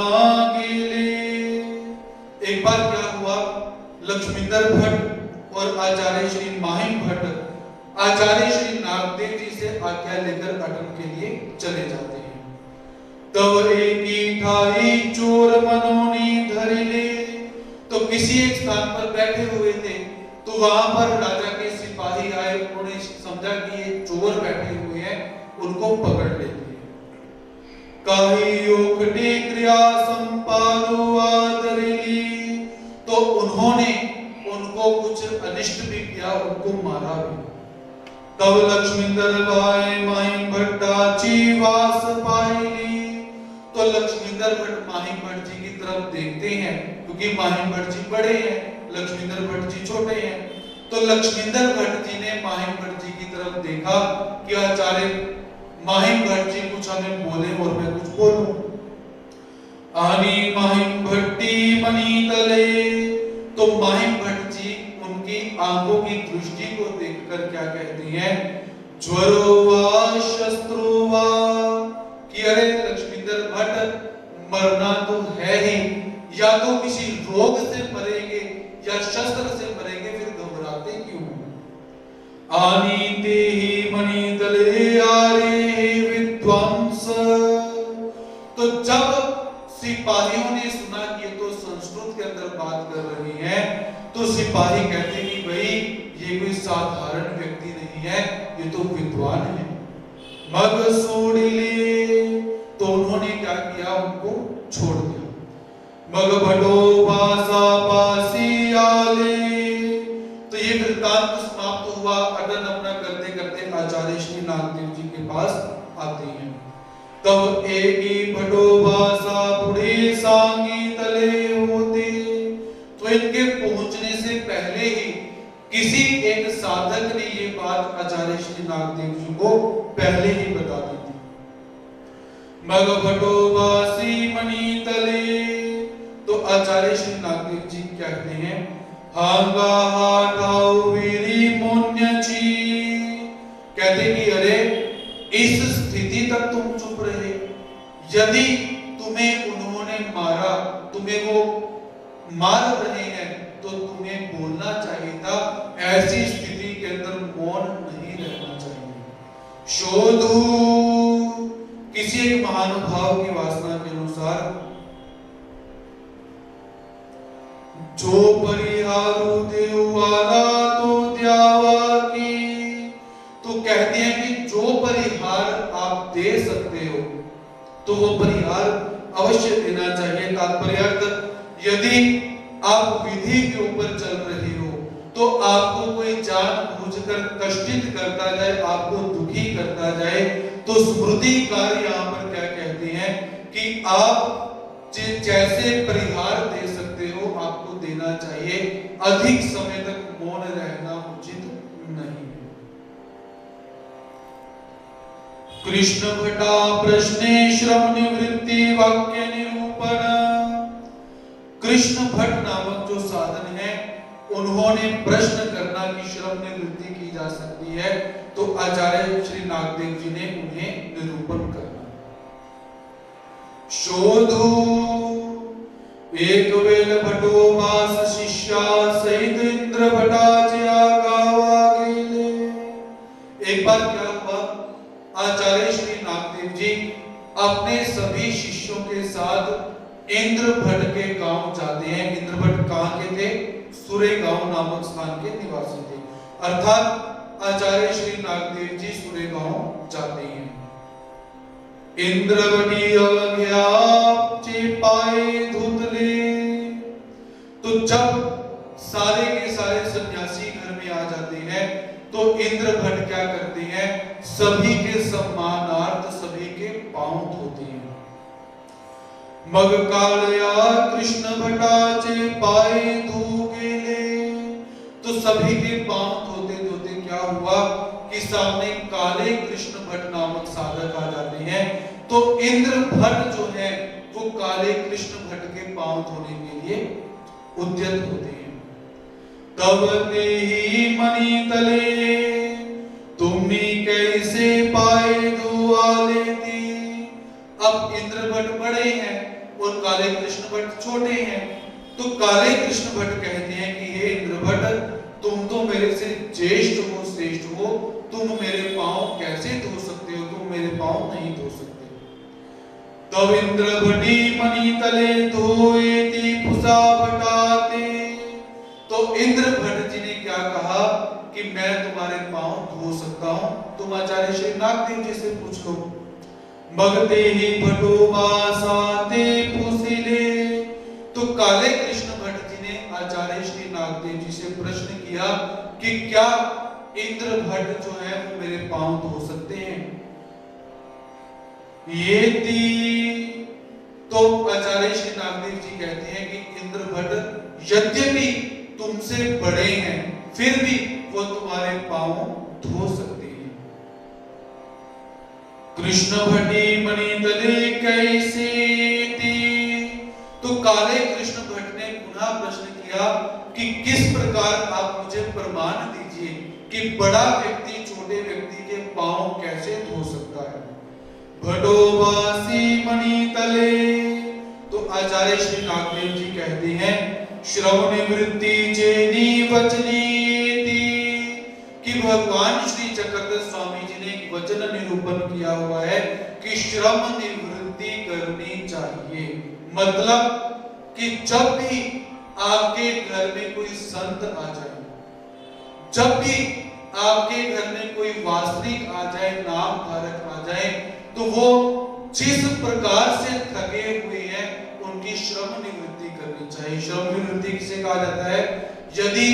गेले। एक बार क्या हुआ, लक्ष्मींदर भट्ट और आचार्य श्री महिम भट्ट आचार्य श्री नागदेव जी से आज्ञा लेकर अटन के लिए चले जाते हैं। तब एकी ठाई चोर मनोनी धरिले। तो किसी एक स्थान पर बैठे हुए थे, तो वहां पर राजा के सिपाही आए, उन्होंने समझा कि ये चोर बैठे हुए हैं, उनको पकड़ लेते हैं। काहि योगटे क्रिया संपादो आदरिली। तो उन्होंने उनको कुछ अनिष्ट भी किया, उनको मारा भी। तब लक्ष्मींदर भाई महिम भट्टाची वास पाइली। तो लक्ष्मींदर भट्ट महिम भट्ट जी की तरफ देखते हैं, क्योंकि महिम भट्ट जी बड़े हैं, लक्ष्मींदर भट्ट जी छोटे हैं। तो लक्ष्मींदर भट्ट जी ने महिम भट्ट जी की तरफ देखा कि आचार्य महिम भट्ट जी कुछ हमें बोले और मैं कुछ बोलूं। आनी महिम भट्टी मनी तले। तो महिम भट्ट जी उनकी आंखों की दृष्टि को देखकर क्या कहती हैं, ज्वरो वा शस्त्रो वा, कि अरे लक्ष्मींदर भट्ट मरना तो है ही, या तो किसी रोग से मरेंगे या शस्त्र से मरेंगे, फिर घबराते क्यों? आनी ते ही मणि तले आरे विद्वांस। तो जब सिपाहियों ने सुना कि ये तो संस्कृत के अंदर बात कर रही है, तो सिपाही कहते कि भाई ये कोई साधारण व्यक्ति नहीं है, ये तो विद्वान है। मग सोड़िले। तो उन्होंने क्या किया, उनको छोड़ दिया। मग भटो भाषा पासी आले। तो ये वृत्तांत समाप्त हुआ। अटन अपना करते करते आचार्य श्री नागदेव जी के पास आते हैं। तब एक ही भटो भाषा पुढ़े सांगी तले होते। तो इनके पहुंचने से पहले ही किसी एक साधक ने ये बात आचार्य श्री नागदेव जी को पहले ही बता दी थी। मग भटो बासी मणि तले। तो आचार्य श्री नागदेव जी कहते हैं, हांगा हाटाओ वीरी मोन्यची। कहते कि अरे इस स्थिति तक तुम चुप रहे, यदि तुम्हें उन्होंने मारा तो तुम्हें वो मार रहे हैं तो तुम्हें बोलना चाहिए था। ऐसी स्थिति के अंदर मौन नहीं रहना चाहिए। शोधु, किसी एक महानुभाव की वासना के अनुसार, जो परिहारु देवाला तो द्यावा की, तो कहते हैं कि जो परिहार आप दे सकते हो तो वो परिहार अवश्य देना चाहिए। तात्पर्य, यदि आप विधि के ऊपर चल रहे हो तो आपको कोई जानबूझकर कष्टित करता जाए, आपको दुखी करता जाए, तो स्मृतिकार यहाँ पर क्या कहते हैं कि आप जैसे परिहार दे सकते हो आपको देना चाहिए। अधिक समय तक मौन रहना उचित नहीं है। कृष्ण भट्टा प्रश्ने श्रम निवृत्ति वाक्य निरूपण। कृष्ण भट्ट नामक जो साधन है, उन्होंने प्रश्न करना की श्रम निवृत्ति की जा सकती है, तो आचार्य श्री नागदेव जी ने उन्हें निरूपण करना। शोधु, एक वेल भटो मास शिष्या सहित इंद्र भट्टाचार्य गावा गेले। एक बार क्या हुआ, आचार्य श्री नागदेव जी अपने सभी शिष्यों के साथ इंद्र भट्ट के गांव जाते हैं। इंद्र भट्ट कहां के थे? सुरेगांव नामक स्थान के निवासी थे। अर्थात आचार्य श्री नागदेव जी सुरेगांव जाते हैं। इंद्रवटी अवज्ञा चे पाए धुतले, तो जब सारे के सारे सन्यासी घर में आ जाते हैं तो इंद्र भट्ट क्या करते हैं, सभी के सम्मानार्थ सभी के पांव धोते हैं। मग कालया कृष्ण भट्टाचे पाए धो गेले, तो सभी के पांव धोते धोते क्या हुआ कि सामने काले कृष्ण भट्ट नामक साधक आ जाते हैं। तो इंद्र भट्ट जो है वो काले कृष्ण भट्ट के पांव धोने के लिए उद्यत होते हैं। तब तेहि मणि तले तुम्ही कैसे पाए धोआ लेती। अब इंद्र भट्ट बड़े हैं और काले कृष्ण भट्ट छोटे हैं, तो काले कृष्ण भट्ट कहते हैं कि हे इंद्र भट्ट, तुम तो मेरे से ज्येष्ठ हो, श्रेष्ठ हो, तुम मेरे पांव कैसे धो सकते हो? तुम मेरे पांव नहीं धो सकते। तब इंद्र भट्टी मणि तले धोएति पुसा भटाते, तो इंद्र भट्ट जी ने क्या कहा कि मैं तुम्हारे पांव धो सकता हूं, तुम आचार्य श्री नागदेव जी से पूछ लो। मगते ही भटो वासाते पुसिले, तो काले कृष्ण भट्ट जी ने आचार्य श्री नागदेव जी से प्रश्न किया कि क्या इंद्र भट्ट जो है वो मेरे पांव धो सकते हैं? ये तो आचार्य श्री नागदेव जी कहते हैं कि इंद्र भट्ट यद्यपि तुमसे बड़े हैं फिर भी वो तुम्हारे पांव धो सकते हैं। कृष्ण भट्टी मणि तले कैसे थी, तो काले कृष्ण भट्ट ने पुनः प्रश्न किया कि किस प्रकार आप मुझे प्रमाण दीजिए कि बड़ा व्यक्ति छोटे व्यक्ति के पांव कैसे धो सकता है। भटोवासी मणि तले, तो आचार्य श्री नागदेव जी कहते हैं श्रवण निवृत्ति चेनी वचनी कि भगवान श्री चक्रधर स्वामी जी ने एक वचन निरूपण किया हुआ है कि श्रम निवृत्ति करनी चाहिए। मतलब कि जब भी आपके घर में कोई संत आ जाए, जब भी आपके घर में कोई वासनिक आ जाए, नाम धारक आ जाए, तो वो जिस प्रकार से थके हुए हैं उनकी श्रम निवृत्ति करनी चाहिए। श्रम निवृत्ति किसे कहा जाता है? यदि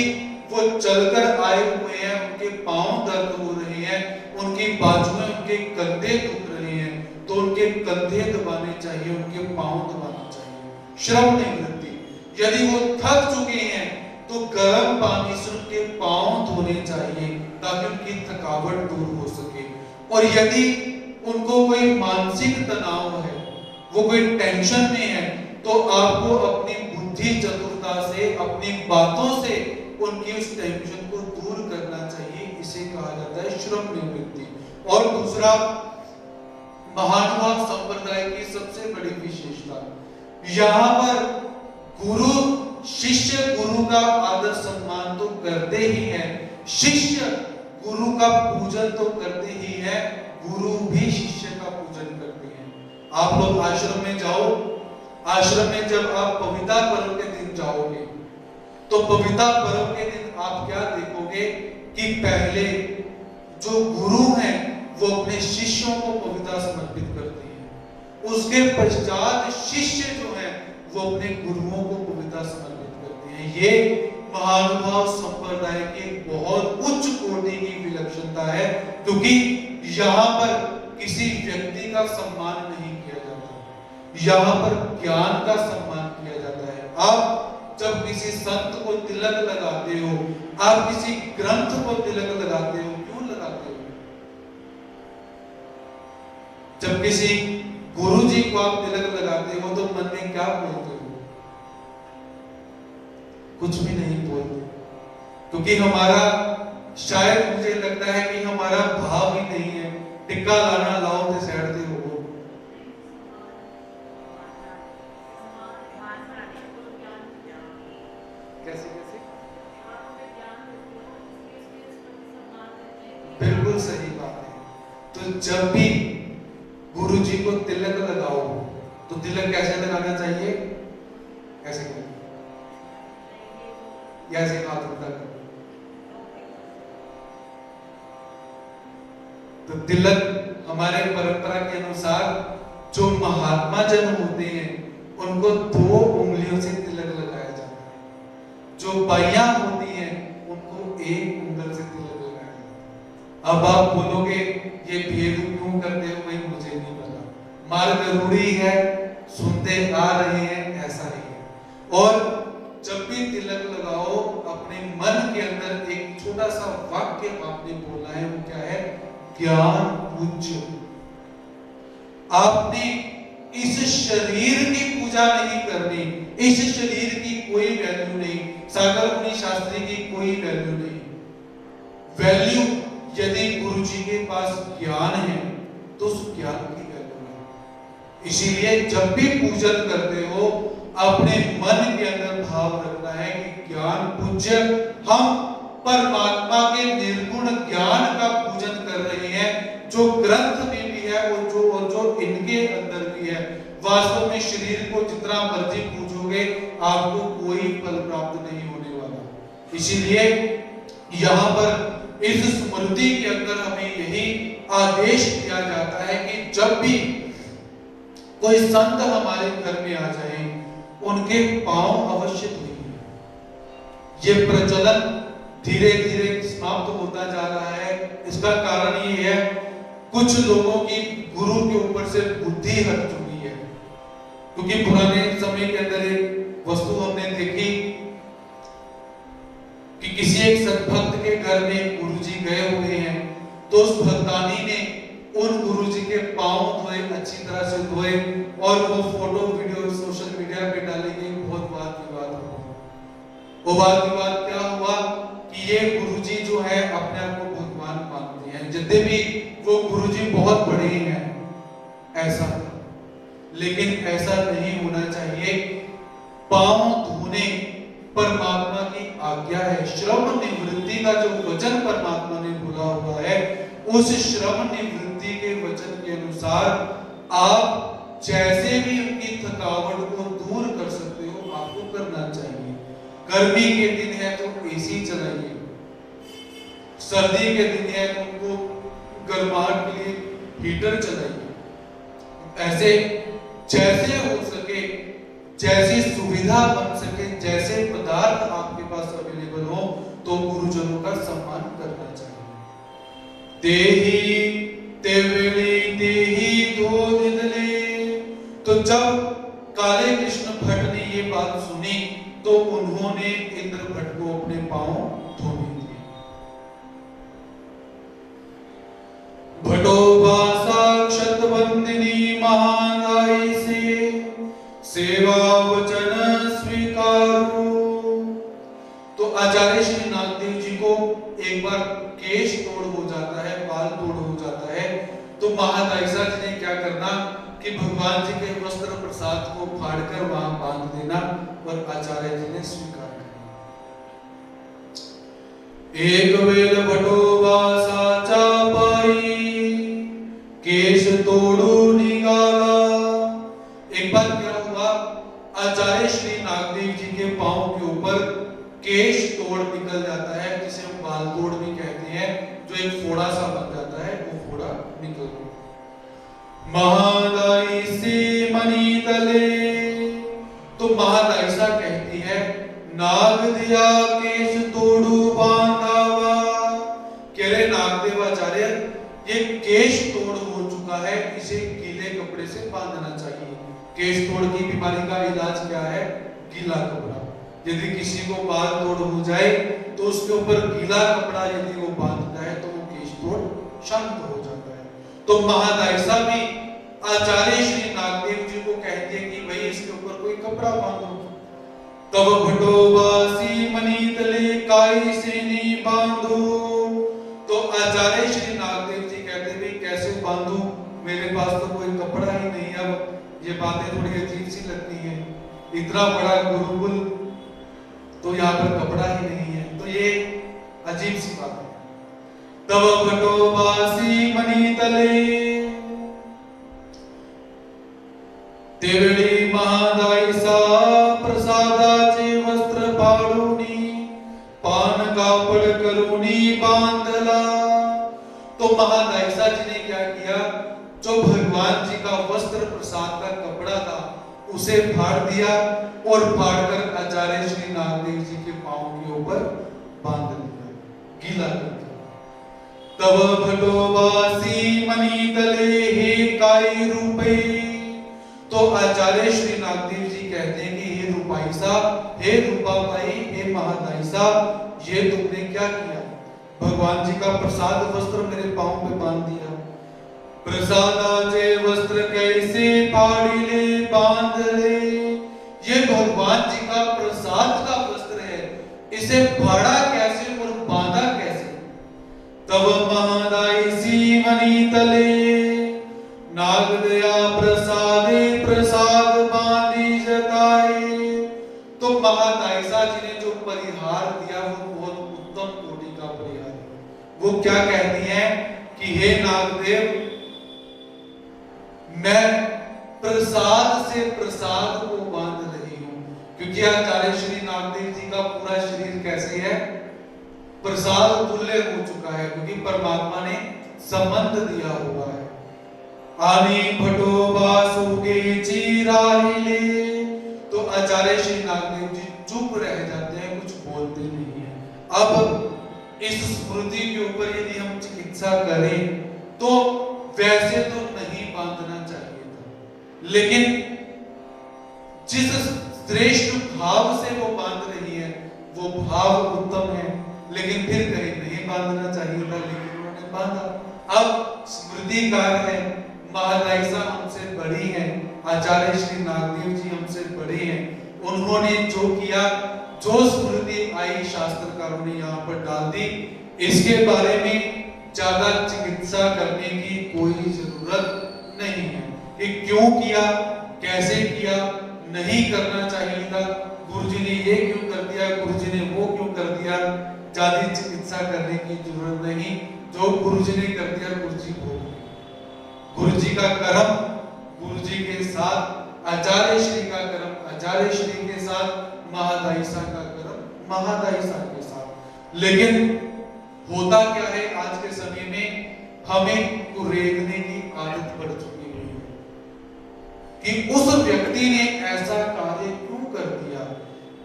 वो चलकर आए हुए हैं, उनके पांव दर्द हो रहे हैं, उनकी बाजुएं, उनके कंधे दुख रहे हैं, तो उनके कंधे दबाने चाहिए, उनके पांव दबाने चाहिए। श्रम निवृत्ति। यदि वो थक चुके हैं तो गर्म पानी से उनके पांव धोने चाहिए ताकि उनकी थकावट दूर हो सके। और यदि उनको कोई मानसिक तनाव है, वो कोई टेंशन में है, तो आपको अपनी बुद्धि चतुरता से, अपनी बातों से उनकी उस टेंशन को दूर करना चाहिए। इसे कहा जाता है श्रम निवृत्ति। और दूसरा, महानुभाव संप्रदाय की सबसे बड़ी विशेषता, यहाँ पर गुरु शिष्य गुरु का आदर सम्मान तो करते ही है, शिष्य गुरु का पूजन तो करते ही है, गुरु भी शिष्य का पूजन करते हैं। आप लोग आश्रम में जाओ, आश्रम में जब आप पविता पर्व के दिन जाओगे तो पविता पर्व के दिन आप क्या देखोगे कि पहले जो गुरु हैं वो अपने शिष्यों को पविता समर्पित करते हैं, उसके पश्चात शिष्य जो है वो अपने गुरुओं को पविता समर्पित करते हैं। ये महानुभाव संप्रदाय की बहुत उच्च कोटि की विलक्षणता है, क्योंकि यहाँ पर किसी व्यक्ति का सम्मान नहीं किया जाता, यहाँ पर ज्ञान का सम्मान किया जाता है। आप जब किसी संत को तिलक लगाते हो, आप किसी ग्रंथ को तिलक लगाते हो, क्यों लगाते हो? जब किसी गुरु जी को आप तिलक लगाते हो तो मन में क्या बोलते हो? कुछ भी नहीं बोलते, क्योंकि हमारा, शायद मुझे लगता है कि हमारा भाव ही नहीं है टिक्का लाना लाओ ते सैडते हो। कैसे कैसे? बिल्कुल सही बात है। तो जब भी गुरु जी को तिलक लगाओ तो तिलक कैसे लगाना चाहिए? कैसे करें? या ऐसे हाथ उल्टा करो। तो तिलक हमारे परंपरा के अनुसार जो महात्मा जन होते हैं उनको 2 उंगलियों से तिलक लगाया जाता है, जो बाइयां होती हैं उनको 1 उंगल से तिलक लगाया जाता है। अब आप बोलोगे ये भेद क्यों करते हो? भाई मुझे नहीं पता, मार्ग रूढ़ी है, सुनते आ रहे हैं, ऐसा ही है। और जब भी तिलक लगाओ अपने मन के अंदर एक छोटा सा वाक्य आपने बोलना है, वो क्या है? ज्ञान पूज्य। आपने इस शरीर की पूजा नहीं करनी, इस शरीर की कोई वैल्यू नहीं, सागर मुनि शास्त्री की कोई वैल्यू नहीं। वैल्यू यदि गुरु जी के पास ज्ञान है तो उस ज्ञान की वैल्यू है। इसीलिए जब भी पूजन करते हो अपने मन के अंदर भाव रखना है कि ज्ञान पूज्य, हम परमात्मा के निर्गुण ज्ञान का पूजन कर रहे हैं, जो ग्रंथ में भी है और जो इनके अंदर भी है। वास्तव में शरीर को जितना मर्जी पूजोगे आपको कोई फल प्राप्त नहीं होने वाला। इसीलिए यहाँ पर इस स्मृति के अंदर हमें यही आदेश दिया जाता है कि जब भी कोई संत हमारे घर में आ जाए उनके पांव अवश्य धोइए। ये प्रचलन धीरे धीरे समाप्त होता जा रहा है। इसका कारण ये है, कुछ लोगों की गुरु के ऊपर से बुद्धि हट चुकी है। क्योंकि पुराने समय के अंदर एक वस्तु हमने देखी कि किसी एक सद्भक्त के घर में गुरुजी गए हुए हैं, तो उस भक्तानी ने उन गुरुजी के पांव धोए, अच्छी तरह से धोए, और वो फोटो वीडियो सोशल मीडिया पे डाली गई। बहुत वाद विवाद हुआ। वो वाद विवाद क्या हुआ कि ये गुरुजी जो है अपने आप को भगवान मानते हैं, जितने भी वो गुरुजी बहुत बड़े हैं, ऐसा। लेकिन ऐसा नहीं होना चाहिए। पांव धोने परमात्मा की आज्ञा है। श्रम निवृत्ति का जो वचन परमात्मा ने बोला हुआ है, उस श्रम निवृत्ति के वचन के अनुसार आप जैसे भी उनकी थकावट को दूर कर सकते हो आपको करना चाहिए। गर्मी के दिन है तो एसी चलाइए, सर्दी के दिन है तो उनको गर्माहट के लिए हीटर चलाइए। ऐसे जैसे हो सके, जैसी सुविधा बन सके, जैसे पदार्थ आपके पास अवेलेबल हो, तो गुरुजनों का सम्मान करना चाहिए। तेही तेवेली तेही धो दिदले। तो जब काले कृष्ण भट्ट ने ये बात सुनी तो उन्होंने इंद्र भट्ट को अपने पांव धोने दिए। भटोबा साक्षात बंदिनी महानाई से सेवा वचन स्वीकारो। तो आचार्य श्री नागदेव जी को एक बार केश तोड़ हो जाता है, बाल तोड़ हो जाता है, तो महादायिसा जी ने क्या करना कि भगवान जी के वस्त्र प्रसाद को फाड़कर वहां बांध देना, और आचार्य जी ने स्वीकार किया। एक वेल भटोबा साचा पाई, केश तोड़ू निकाला। एक बार क्या हुआ, आचार्य श्री नागदेव जी के पांव के ऊपर केश तोड़ निकल जाता है, जिसे हम बाल तोड़ भी कहते हैं, जो एक फोड़ा सा बन जाता है, वो फोड़ा निकल गया। महादाई से मणि तले, तो महादाईसा कहती है, नाग दिया केश तोड़ू बांधावा। कह रहे नागदेवाचार्य, ये केश तोड़ हो चुका है, इसे गीले कपड़े से बांधना चाहिए। केश तोड़ की बीमारी का इलाज क्या है? गीला कपड़ा। यदि किसी को बाल तोड़ हो जाए तो उसके ऊपर गीला कपड़ा यदि वो बांधता है तो वो केश तोड़ शांत हो जाता है। तो महादाईसा भी आचार्य श्री नागदेव जी को कहती है कि भाई इसके ऊपर कोई कपड़ा बांधो। तब भटोबासी मणि तले काई सेनी बांधो। तो आचार्य श्री नागदेव जी कहते भाई कैसे बांधू, मेरे पास तो कोई कपड़ा ही नहीं। अब ये बातें थोड़ी अजीब सी लगती हैं, इतना बड़ा गुरुकुल तो यहाँ पर कपड़ा ही नहीं है, तो ये अजीब सी बात है। तब भटोबासी मणि तले, तेवड़ी महादाईसा प्रसादाचे वस्त्र पाडूनी, पान कापड़ करूनी बांधला। तो महादाईसा जी ने क्या किया, जो भगवान जी का वस्त्र प्रसाद का कपड़ा था उसे फाड़ दिया, और फाड़कर आचार्य श्री नागदेव जी के पांव के ऊपर बांध दिया, गीला कर दिया। तब भटोबासी मणि तले हे काई रूपे। तो आचार्य श्री नागदेव जी कहते हैं कि हे रूपाईसा, हे रूपाबाई, हे महादाईसा, ये तुमने क्या किया? भगवान जी का प्रसाद वस्त्र मेरे पांव पे बांध दिया। प्रसादाचे वस्त्र कैसे फाड़िले बांध ले। ये भगवान जी का प्रसाद का वस्त्र है, इसे फाड़ा कैसे और बांधा कैसे? तब महादाईसी मणि तले, नाग दया प्रसादे प्रसाद बांधी जताए। तो महादाईसा जी ने जो परिहार दिया वो बहुत उत्तम कोटि का परिहार है। वो क्या कहती हैं कि हे नागदेव, मैं प्रसाद से प्रसाद को बांध रही हूं, क्योंकि आचार्य श्री नागदेव जी का पूरा शरीर कैसे है? प्रसाद तुल्य हो चुका है, क्योंकि परमात्मा ने संबंध दिया हुआ है। आनी भटोबा सुगे चिराहिले। तो आचार्य श्री नागदेव जी चुप रह जाते हैं, कुछ बोलते नहीं है। अब इस स्मृति के ऊपर यदि हम चिकित्सा करें तो वैसे तो नहीं बांधना चाहिए था, लेकिन जिस श्रेष्ठ भाव से वो बांध रही है वो भाव उत्तम है, लेकिन फिर कहीं नहीं बांधना चाहिए था, लेकिन उन्होंने बांधा। अब स्मृतिकार है, महादाईसा हमसे बड़ी है, आचार्य श्री नागदेव जी हमसे बड़े हैं, उन्होंने जो किया, जो स्मृति आई शास्त्रकारों ने यहाँ पर डाल दी, इसके बारे में ज्यादा चिकित्सा करने की कोई जरूरत नहीं है कि क्यों किया, कैसे किया, नहीं करना चाहिए था, गुरुजी ने ये क्यों कर दिया, गुरुजी ने वो क्यों कर दिया, ज्यादा चिकित्सा करने की जरूरत नहीं। जो गुरुजी ने कर दिया गुरुजी भोग, गुरुजी का कर्म गुरुजी के साथ, आचार्य श्री का कर्म आचार्य श्री के साथ, महादाईसा का कर्म महादाईसा के साथ। लेकिन होता क्या है, आज के समय में हमें कुरेदने की आदत पड़ चुकी है कि उस व्यक्ति ने ऐसा कार्य क्यों कर दिया।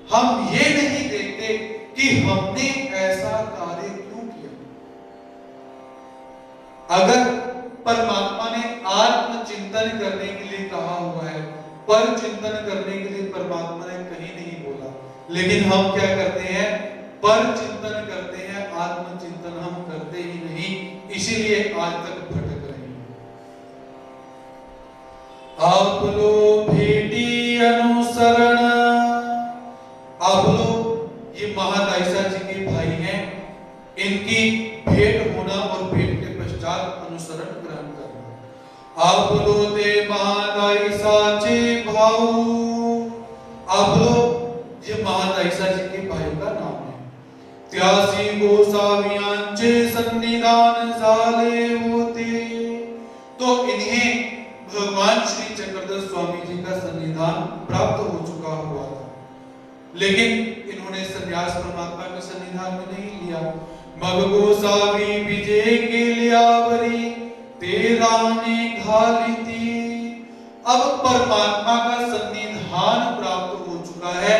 हम ये नहीं देखते कि हमने ऐसा कार्य क्यों किया। अगर परमात्मा ने आत्मचिंतन करने के लिए कहा हुआ है, पर चिंतन करने के लिए परमात्मा ने कहीं नहीं बोला, लेकिन हम क्या करते हैं, पर चिंतन करते हैं, आत्मचिंतन हम करते ही नहीं, इसीलिए आज तक भटक रहे हैं। आप लोग भेटी अनुसरण, आप लोग ये महादाईसा जी के भाई हैं, इनकी भेंट होना और भेंट के पश्चात अनुसरण ग्रहण करना। आप लोग महादाईसा चे भाऊ आप लोग ये महादायिसा जी के भाई का नाम है। त्यासी गोसावियांचे सन्निधान साले होते, तो इन्हें भगवान श्री चक्रधर स्वामी जी का सन्निधान प्राप्त हो चुका हुआ था, लेकिन इन्होंने संन्यास परमात्मा के सन्निधान में नहीं लिया। मग गोसावी विजय के लियावरी तेरा ने घाली थी। अब परमात्मा का सन्निधान प्राप्त हो चुका है,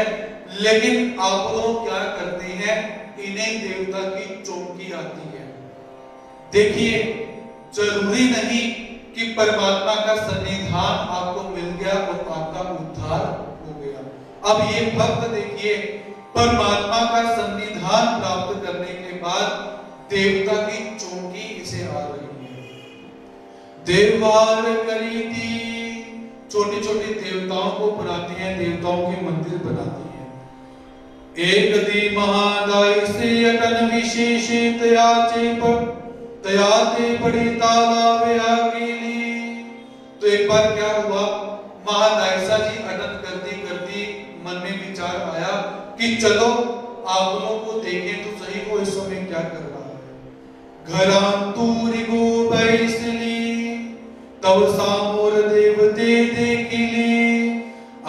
लेकिन आप लोग क्या करते हैं, इन्हें देवता की चौकी आती है। देखिए, जरूरी नहीं कि परमात्मा का सन्निधान आपको मिल गया और आपका उद्धार हो गया। अब ये भक्त देखिए, परमात्मा का सन्निधान प्राप्त करने के बाद देवता की चौकी इसे आ रही है। देवार करी थी, छोटे छोटे देवताओं को बनाती हैं, देवताओं के मंदिर बनाती हैं। एक दी महादाई से अटन विशेष तयाते बड़ी तालावे आगेली। तो एक बार क्या हुआ, महादायिसा जी अटन करती करती मन में विचार आया कि चलो आप लोगों को देखें तो सही, वो इस समय क्या कर रहा है। घरांतूरी गो बैसली तब सामोर देवते देखिली,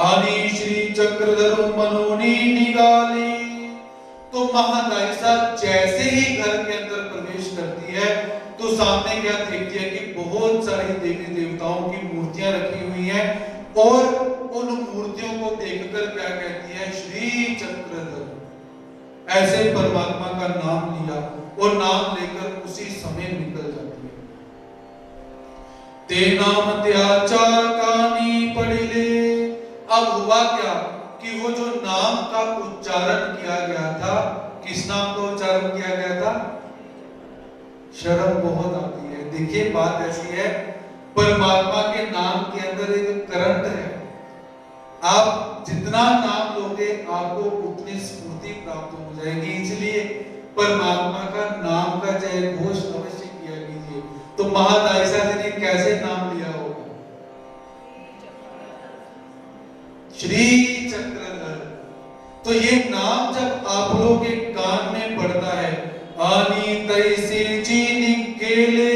आनी श्री चक्रधर मनोनी निगाली। तो महादायिसा जैसे ही घर के अंदर प्रवेश करती है तो सामने क्या देखती है कि बहुत सारी देवी देवताओं की मूर्तियां रखी हुई हैं, और उन मूर्तियों को देखकर क्या कहती है, श्री चक्रधर। ऐसे परमात्मा का नाम लिया और नाम लेकर उसी समय निकल जाती है। ते नाम त्याचार कानी पड़िले। अब हुआ क्या कि वो जो नाम का उच्चारण किया गया था, किस नाम का उच्चारण किया गया था? शर्म बहुत आती है। देखिए, बात ऐसी है, परमात्मा के नाम के अंदर एक करंट है। आप जितना नाम लोगे आपको उतनी स्फूर्ति प्राप्त हो जाएगी। इसलिए परमात्मा का नाम का जय घोष अवश्य किया कीजिए। तो महादायिसा जी ने कैसे नाम लिया होगा? श्री चक्रधर। तो ये नाम जब आप लोगों के कान में पड़ता है, आनी तैसे चीनी केले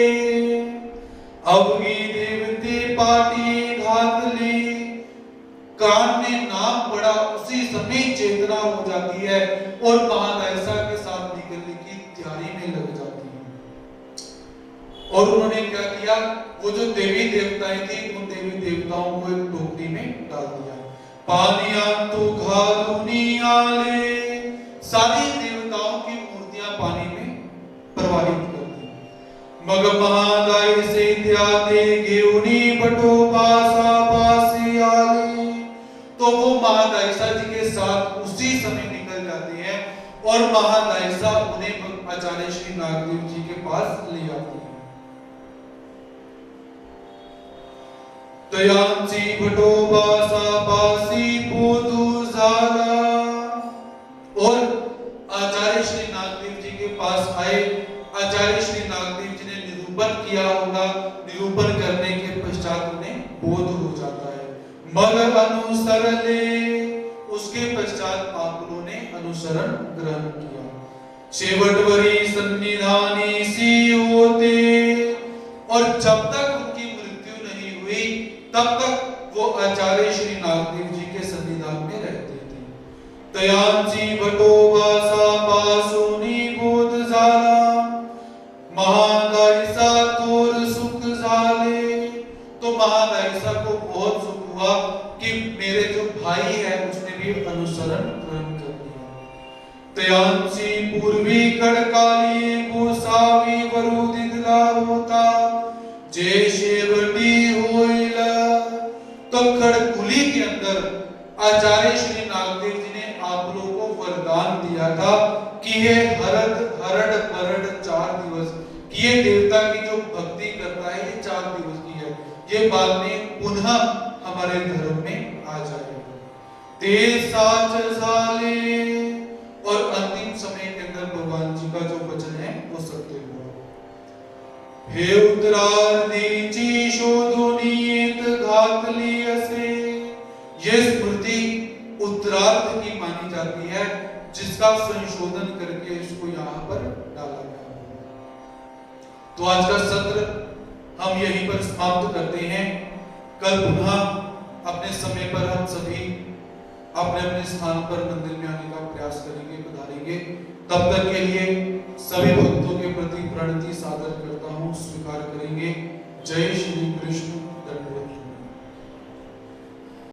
अवगी देवते पाटी घातली, कान में नाम पड़ा उसी समय चेतना हो जाती है और महादायिसा के साथ निकलने की तैयारी में लग जाती है। और उन्होंने क्या किया, वो जो देवी देवताएं थी उन देवी देवताओं को एक टोकरी में डाल दिया। पानिया तो घालूनी आले, सारी देवताओं की मूर्तियां पानी में प्रवाहित कर दी। मग महादाय से त्याते गेउनी बटो पासा पासी आले। तो वो महादायिसा जी के साथ उसी समय निकल जाती है और महादायिसा उन्हें आचार्य श्री नागदेव जी के पास ले आती है। तयांसी भटो बासा बासी पोदू झाला। और आचार्य श्री नागदेव जी के पास आए। आचार्य श्री नागदेव जी ने निरूपण किया होगा, निरूपण करने के पश्चात उन्हें बोध हो जाता है। मग अनुसर ले, उसके पश्चात आप लोगों ने अनुसरण ग्रहण किया। शेवटवरी सन्निधानी सी होते, और जब तक उनकी मृत्यु नहीं हुई तब तक वो आचार्य श्री नागदेव जी के सन्निधान में रहते थे। तयांसी भटो बासा पासुनी बोध झाला, महादायिसा तोर सुख झाले। तो महादायिसा को बहुत सुख हुआ कि मेरे जो भाई है उसने भी अनुसरण ग्रहण कर लिया। तयांसी पूर्वी कड़काली गोसावी वरुदिदला होता, जय शेवटी होइला। तो खड़कुली के अंदर आचार्य श्री नागदेव जी ने आप लोगों को वरदान दिया था कि ये हरड़ बरड़ 4 दिवस की, ये देवता की जो भक्ति करता है ये 4 दिवस की है। ये बाद में पुनः हमारे धर्म में आ जाएगा। ते साच साले, और अंतिम समय के अंदर भगवान जी का जो वचन है वो सत्य हुआ। हे उत्तरार्धी शोधुनीत घातली असे। ये स्मृति उत्तरार्ध की मानी जाती है, जिसका संशोधन करके इसको यहाँ पर डाला गया। तो आज का सत्र हम यहीं पर समाप्त करते हैं। कल पुनः अपने समय पर हम सभी अपने अपने स्थान पर मंदिर में आने का प्रयास करेंगे, पधारेंगे। तब तक के लिए सभी भक्तों के प्रति प्रणति सादर करता हूँ, स्वीकार करेंगे। जय श्री कृष्ण।